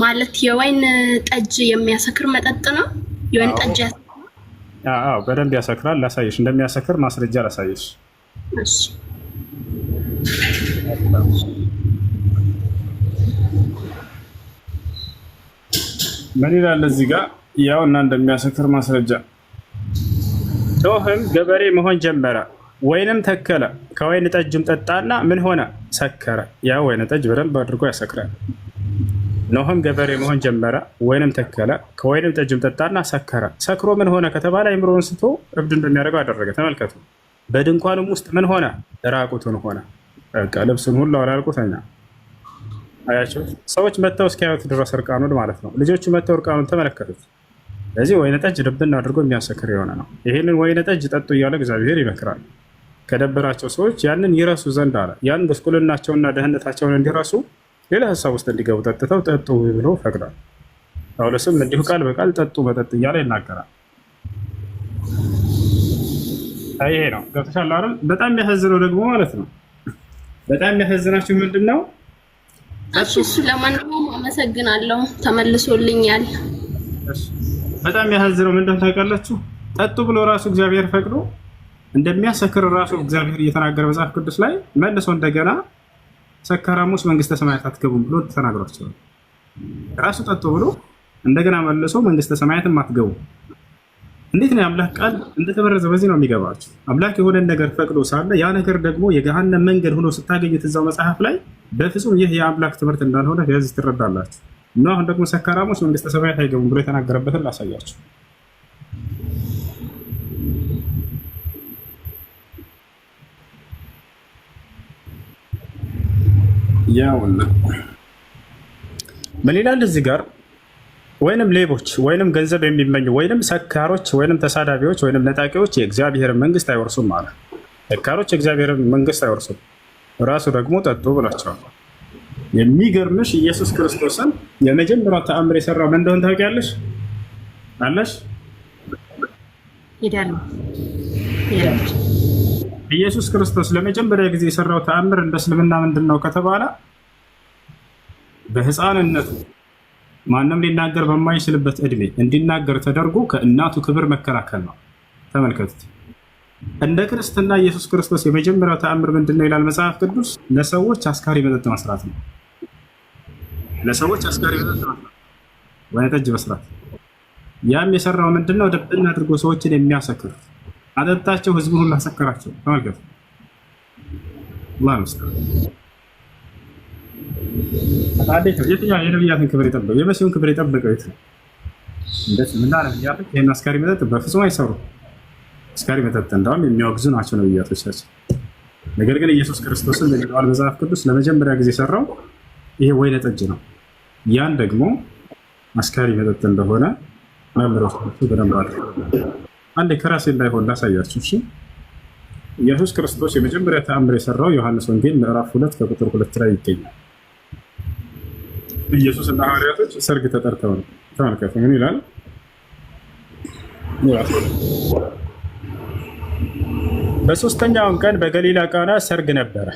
ማለት የወይን ጠጅ የሚያሰክር መጠጥ ነው። የወይን ጠጅ በደንብ ያሰክራል። ላሳየሽ፣ እንደሚያሰክር ማስረጃ ላሳየሽ። ምን ይላል እዚህ ጋር? ያው እና እንደሚያሰክር ማስረጃ። ኖህም ገበሬ መሆን ጀመረ፣ ወይንም ተከለ፣ ከወይን ጠጅም ጠጣና ምን ሆነ? ሰከረ። ያው ወይን ጠጅ በደንብ አድርጎ ያሰክራል። ኖህም ገበሬ መሆን ጀመረ፣ ወይንም ተከለ፣ ከወይንም ጠጅም ጠጣና ሰከረ። ሰክሮ ምን ሆነ ከተባለ አይምሮውን ስቶ እብድ እንደሚያደርገው አደረገ። ተመልከቱ። በድንኳኑም ውስጥ ምን ሆነ? ራቁቱን ሆነ። በቃ ልብሱን ሁሉ አላልቁተኛ። አያቸው ሰዎች መተው እስኪያዩት ድረስ እርቃኑን ማለት ነው። ልጆቹ መተው እርቃኑን ተመለከቱት። ስለዚህ ወይን ጠጅ ልብን አድርጎ የሚያሰክር የሆነ ነው። ይህንን ወይን ጠጅ ጠጡ እያለ እግዚአብሔር ይመክራል። ከደበራቸው ሰዎች ያንን ይረሱ ዘንድ አለ። ያን ጉስቁልናቸውና ደህንነታቸውን እንዲረሱ ሌላ ሀሳብ ውስጥ እንዲገቡ ጠጥተው ጠጡ ብሎ ፈቅዷል። ጳውሎስም እንዲሁ ቃል በቃል ጠጡ መጠጥ እያለ ይናገራል። ይሄ ነው ገብተሻል አይደል? በጣም የሚያሳዝነው ደግሞ ማለት ነው፣ በጣም የሚያሳዝናችሁ ምንድን ነው? እሱ ለማንኛውም አመሰግናለሁ፣ ተመልሶልኛል። በጣም የሚያሳዝነው ምንድን ታውቃላችሁ? ጠጡ ብሎ ራሱ እግዚአብሔር ፈቅዶ እንደሚያሰክር ራሱ እግዚአብሔር እየተናገረ መጽሐፍ ቅዱስ ላይ መልሶ እንደገና ሰካራሞች መንግስተ ሰማያት አትገቡም ብሎ ተናግሯቸዋል። ራሱ ጠጡ ብሎ እንደገና መልሶ መንግስተ ሰማያትም አትገቡ። እንዴት ነው የአምላክ ቃል እንደተበረዘ? በዚህ ነው የሚገባቸው። አምላክ የሆነን ነገር ፈቅዶ ሳለ ያ ነገር ደግሞ የገሃነም መንገድ ሆኖ ስታገኙት እዛው መጽሐፍ ላይ በፍጹም ይህ የአምላክ ትምህርት እንዳልሆነ ከዚህ ትረዳላችሁ። እና አሁን ደግሞ ሰካራሞች መንግስተ ሰማያት አይገቡም ብሎ የተናገረበትን ላሳያችሁ። ያውና ምን ይላል እዚህ ጋር? ወይንም ሌቦች ወይንም ገንዘብ የሚመኙ ወይንም ሰካሮች ወይንም ተሳዳቢዎች ወይንም ነጣቂዎች የእግዚአብሔርን መንግስት አይወርሱም አለ። ሰካሮች የእግዚአብሔርን መንግስት አይወርሱም። ራሱ ደግሞ ጠጡ ብሏቸዋል። የሚገርምሽ ኢየሱስ ክርስቶስን የመጀመሪያው ተአምር የሰራው ምን እንደሆነ ታውቂያለሽ? አለሽ? ኢየሱስ ክርስቶስ ለመጀመሪያ ጊዜ የሰራው ተአምር እንደ እስልምና ምንድን ነው ከተባለ በህፃንነቱ ማንም ሊናገር በማይችልበት እድሜ እንዲናገር ተደርጎ ከእናቱ ክብር መከላከል ነው። ተመልከቱት። እንደ ክርስትና ኢየሱስ ክርስቶስ የመጀመሪያው ተአምር ምንድን ነው ይላል መጽሐፍ ቅዱስ? ለሰዎች አስካሪ መጠጥ መስራት ነው። ለሰዎች አስካሪ መጠጥ መስራት፣ ወይን ጠጅ መስራት። ያም የሰራው ምንድን ነው? ድብን አድርጎ ሰዎችን የሚያሰክር አጠጣቸው፣ ህዝቡን ሁሉ አሰከራቸው። ተመልከቱ። አላህ ይመስገን። የትኛው የነቢያትን ክብር የጠበቀው የመሲሁን ክብር የጠበቀው የት ነው? እንደት ምን አለ ነቢያቶች ይህን አስካሪ መጠጥ በፍጹም አይሰሩም። አስካሪ መጠጥ እንዳውም የሚያወግዙ ናቸው ነቢያቶቻችን። ነገር ግን ኢየሱስ ክርስቶስን ለሚለዋል መጽሐፍ ቅዱስ ለመጀመሪያ ጊዜ የሰራው ይሄ ወይነ ጠጅ ነው። ያን ደግሞ አስካሪ መጠጥ እንደሆነ መምረቱ በደንብ አድርገው አንዴ ከራሴ እንዳይሆን ላሳያችሁ። እሺ ኢየሱስ ክርስቶስ የመጀመሪያ ተአምር የሰራው ዮሐንስ ወንጌል ምዕራፍ 2 ከቁጥር 2 ላይ ይገኛል። ኢየሱስ እና ሐዋርያቶች ሰርግ ተጠርተው ነው። ተመልከቱ ምን ይላል? በሶስተኛውም ቀን በገሊላ ቃና ሰርግ ነበረ።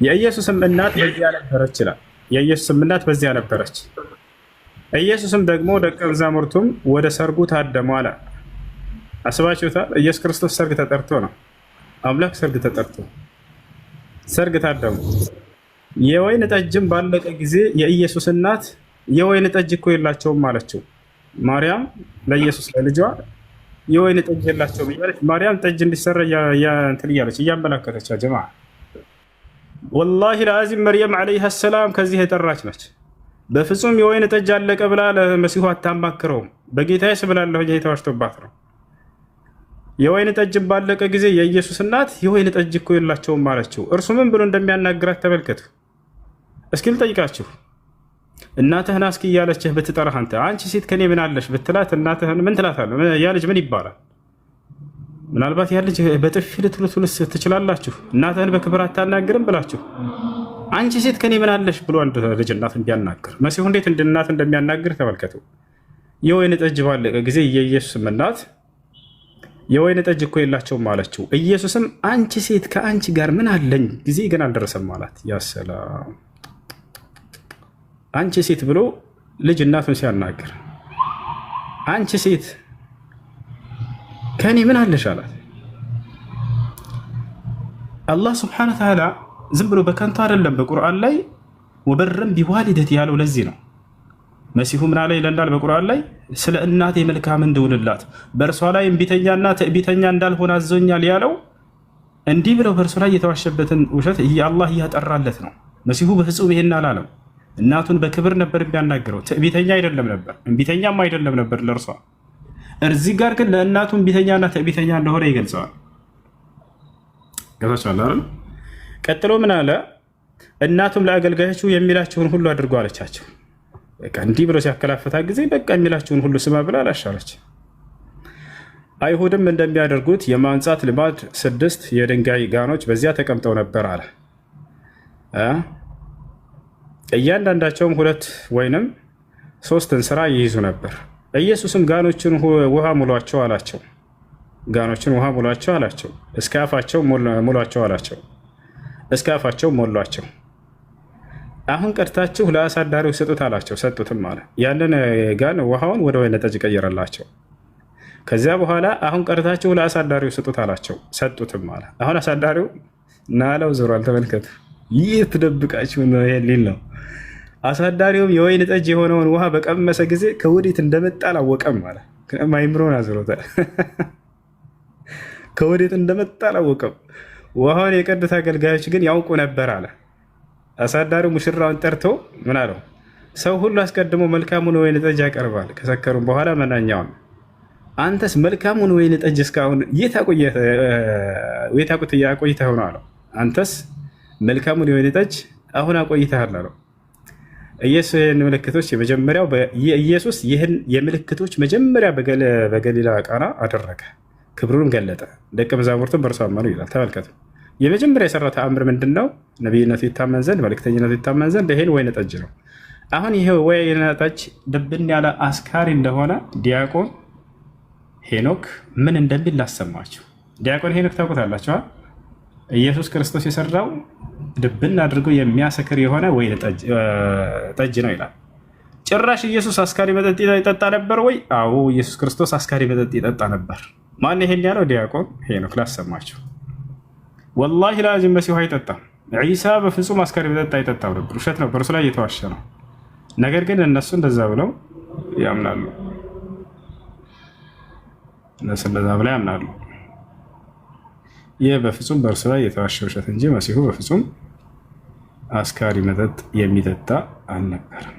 የኢየሱስም እናት በዚያ ነበረች ይላል። የኢየሱስም እናት በዚያ ነበረች። ኢየሱስም ደግሞ ደቀ መዛሙርቱም ወደ ሰርጉ ታደሙ አለ። አስባችሁታል? ኢየሱስ ክርስቶስ ሰርግ ተጠርቶ ነው። አምላክ ሰርግ ተጠርቶ ሰርግ ታደሙ። የወይን ጠጅም ባለቀ ጊዜ የኢየሱስ እናት የወይን ጠጅ እኮ የላቸውም አለችው። ማርያም ለኢየሱስ ለልጇ የወይን ጠጅ የላቸውም እያለች ማርያም ጠጅ እንዲሰራ እንትን እያለች እያመላከተች ጀማ ወላሂ ለአዚም መርየም ዓለይሃ ሰላም ከዚህ የጠራች ነች። በፍጹም የወይን ጠጅ አለቀ ብላ ለመሲሁ አታማክረውም። በጌታዬ ስብላለሁ ተዋሽቶባት ነው። የወይን ጠጅ ባለቀ ጊዜ የኢየሱስ እናት የወይን ጠጅ እኮ የላቸውም አለችው። እርሱ ምን ብሎ እንደሚያናግራት ተመልከቱ። እስኪ ልጠይቃችሁ፣ እናትህን አስኪ እያለችህ ብትጠራህ አንቺ ሴት ከኔ ምን አለሽ ብትላት እናትህን ምን ትላታለህ? ያ ልጅ ምን ይባላል? ምናልባት ያ ልጅ በጥፊ ልትሉትልስ ትችላላችሁ። እናትህን በክብር አታናግርም ብላችሁ አንቺ ሴት ከኔ ምን አለሽ ብሎ አንድ ልጅ እናትን ቢያናግር መሲሁ እንዴት እናት እንደሚያናግር ተመልከቱ። የወይን ጠጅ ባለቀ ጊዜ የኢየሱስም እናት የወይን ጠጅ እኮ የላቸውም አለችው። ኢየሱስም አንቺ ሴት ከአንቺ ጋር ምን አለኝ ጊዜ ገና አልደረሰም አላት። ያ ሰላም አንቺ ሴት ብሎ ልጅ እናቱን ሲያናግር አንቺ ሴት ከኔ ምን አለሽ አላት። አላህ ስብሐነሁ ወተዓላ ዝም ብሎ በከንቱ አይደለም በቁርአን ላይ ወበረም ቢዋሊደት ያለው ለዚህ ነው። መሲሁ ምን አለ ይለናል በቁርአን ላይ ስለ እናቴ መልካም እንደውልላት በእርሷ ላይ እምቢተኛና ትዕቢተኛ እንዳልሆነ አዞኛል ያለው እንዲህ ብለው በእርሱ ላይ የተዋሸበትን ውሸት አላህ እያጠራለት ነው። መሲሁ በፍጹም ይሄን አላለም። እናቱን በክብር ነበር የሚያናግረው። ትዕቢተኛ አይደለም ነበር፣ እምቢተኛም አይደለም ነበር ለእርሷ። እዚህ ጋር ግን ለእናቱ እምቢተኛና ትዕቢተኛ እንደሆነ ይገልጸዋል። ገባችኋል አይደል? ቀጥሎ ምን አለ? እናቱም ለአገልጋዮቹ የሚላቸውን ሁሉ አድርጎ አለቻቸው። በቃ እንዲህ ብሎ ሲያከላፍታት ጊዜ በቃ የሚላቸውን ሁሉ ስማ ብላ አላሻለች። አይሁድም እንደሚያደርጉት የማንጻት ልማድ 6 የድንጋይ ጋኖች በዚያ ተቀምጠው ነበር አለ። እያንዳንዳቸውም 2 ወይንም 3 እንስራ ይይዙ ነበር። ኢየሱስም ጋኖችን ውሃ ሙሏቸው አላቸው። ጋኖችን ውሃ ሙሏቸው አላቸው። እስከ አፋቸው ሙሏቸው አላቸው። እስከ አፋቸው ሞሏቸው። አሁን ቀድታችሁ ለአሳዳሪው ስጡት አላቸው። ሰጡትም አለ። ያንን ጋን ውሃውን ወደ ወይነ ጠጅ ቀየረላቸው። ከዚያ በኋላ አሁን ቀድታችሁ ለአሳዳሪው ስጡት አላቸው። ሰጡትም አለ። አሁን አሳዳሪው ናለው ዞሯል። ተመልከቱ። ይህ ትደብቃችሁ ነው ሊል ነው። አሳዳሪውም የወይን ጠጅ የሆነውን ውሃ በቀመሰ ጊዜ ከወዴት እንደመጣ አላወቀም አለ። አይምሮን አዝሮታል። ከወዴት እንደመጣ አላወቀም። ውሃውን የቀዱት አገልጋዮች ግን ያውቁ ነበር አለ። አሳዳሪው ሙሽራውን ጠርቶ ምን አለው? ሰው ሁሉ አስቀድሞ መልካሙን ወይን ጠጅ ያቀርባል፣ ከሰከሩም በኋላ መናኛውን። አንተስ መልካሙን ወይን ጠጅ እስካሁን የት አቆይተኸው ነው አለው። አንተስ መልካሙን የወይን ጠጅ አሁን አቆይተሃል አለው። ኢየሱስ ይህን ምልክቶች የመጀመሪያው ኢየሱስ ይህን የምልክቶች መጀመሪያ በገሊላ ቃና አደረገ፣ ክብሩን ገለጠ፣ ደቀ መዛሙርቱም በእርሱ አመኑ ይላል። ተመልከቱ። የመጀመሪያ የሰራው ተአምር ምንድን ነው? ነቢይነቱ ይታመን ዘንድ መልክተኝነቱ ይታመን ዘንድ ይሄን ወይን ጠጅ ነው። አሁን ይሄ ወይን ጠጅ ድብን ያለ አስካሪ እንደሆነ ዲያቆን ሄኖክ ምን እንደሚል ላሰማችሁ። ዲያቆን ሄኖክ ታውቁታላችሁ? ኢየሱስ ክርስቶስ የሰራው ድብን አድርጎ የሚያሰክር የሆነ ወይን ጠጅ ነው ይላል። ጭራሽ ኢየሱስ አስካሪ መጠጥ ይጠጣ ነበር ወይ? አዎ ኢየሱስ ክርስቶስ አስካሪ መጠጥ ይጠጣ ነበር። ማን ይሄን ያለው? ዲያቆን ሄኖክ። ላሰማችሁ። ወላሂ ላዚም መሲሁ አይጠጣም። ዒሳ በፍጹም አስካሪ መጠጥ አይጠጣም ነበር። ውሸት ነው፣ በእርሱ ላይ እየተዋሸ ነው። ነገር ግን እነሱ እንደዛ ብለው ያምናሉ። እነሱ እንደዛ ብለው ያምናሉ። ይህ በፍጹም በእርሱ ላይ የተዋሸ ውሸት እንጂ መሲሁ በፍጹም አስካሪ መጠጥ የሚጠጣ አልነበረም።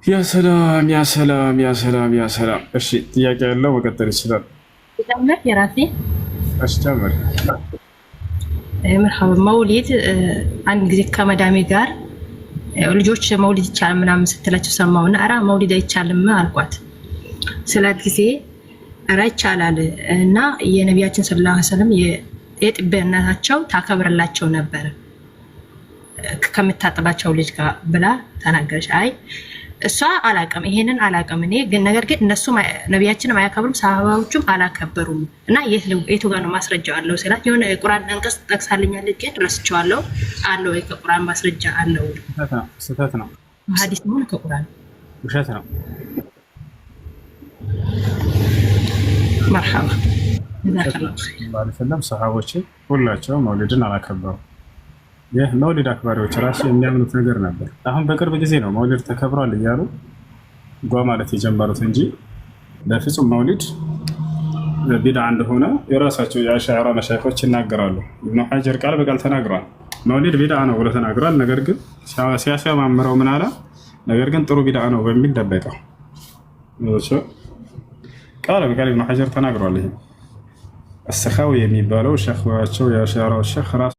ያ ሰላም ያ ሰላም ያ ሰላም ያ ሰላም። እሺ ጥያቄ ያለው መቀጠል ይችላል። የራሴ እሺ ጀምር። መርሐባ። መውሊድ አንድ ጊዜ ከመዳሜ ጋር ልጆች መውሊድ ይቻላል ምናምን ስትላቸው ሰማውና ኧረ መውሊድ አይቻልም አልኳት። ስለ ጊዜ ኧረ ይቻላል እና የነቢያችን ሰለላሁ ዐለይሂ ወሰለም የጥበናታቸው ታከብርላቸው ነበር ከምታጠባቸው ልጅ ጋር ብላ ተናገረች። አይ እሷ አላቀም ይሄንን አላቀም እኔ ግን ነገር ግን እነሱ ነቢያችንም አያከብሩም ሰሃባዎቹም አላከበሩም እና የቱ ጋር ነው ማስረጃው አለው ስላት የሆነ ቁርአን አንቀጽ ጠቅሳልኛለች ግን ረስቼዋለሁ አለው ከቁርአን ማስረጃ አለው። ስህተት ነው። ሐዲስ ነው ከቁርአን ውሸት ነው። መርሐባ ባለፈለም ሰሃቦች ሁላቸውም መውሊድን አላከበሩም። ይህ መውሊድ አክባሪዎች ራሱ የሚያምኑት ነገር ነበር። አሁን በቅርብ ጊዜ ነው መውሊድ ተከብሯል እያሉ ጓ ማለት የጀመሩት እንጂ በፍጹም መውሊድ ቢድዓ እንደሆነ የራሳቸው የአሻዕራ መሻይኾች ይናገራሉ። ኢብኑ ሐጀር ቃል በቃል ተናግሯል። መውሊድ ቢድዓ ነው ብሎ ተናግሯል። ነገር ግን ሲያማምረው ምን አለ? ነገር ግን ጥሩ ቢድዓ ነው በሚል ደበቀው። ቃል በቃል ኢብኑ ሐጀር ተናግሯል። ይሄ አሰኻዊ የሚባለው ሸኻቸው የአሻዕራው ሸኽ ራሱ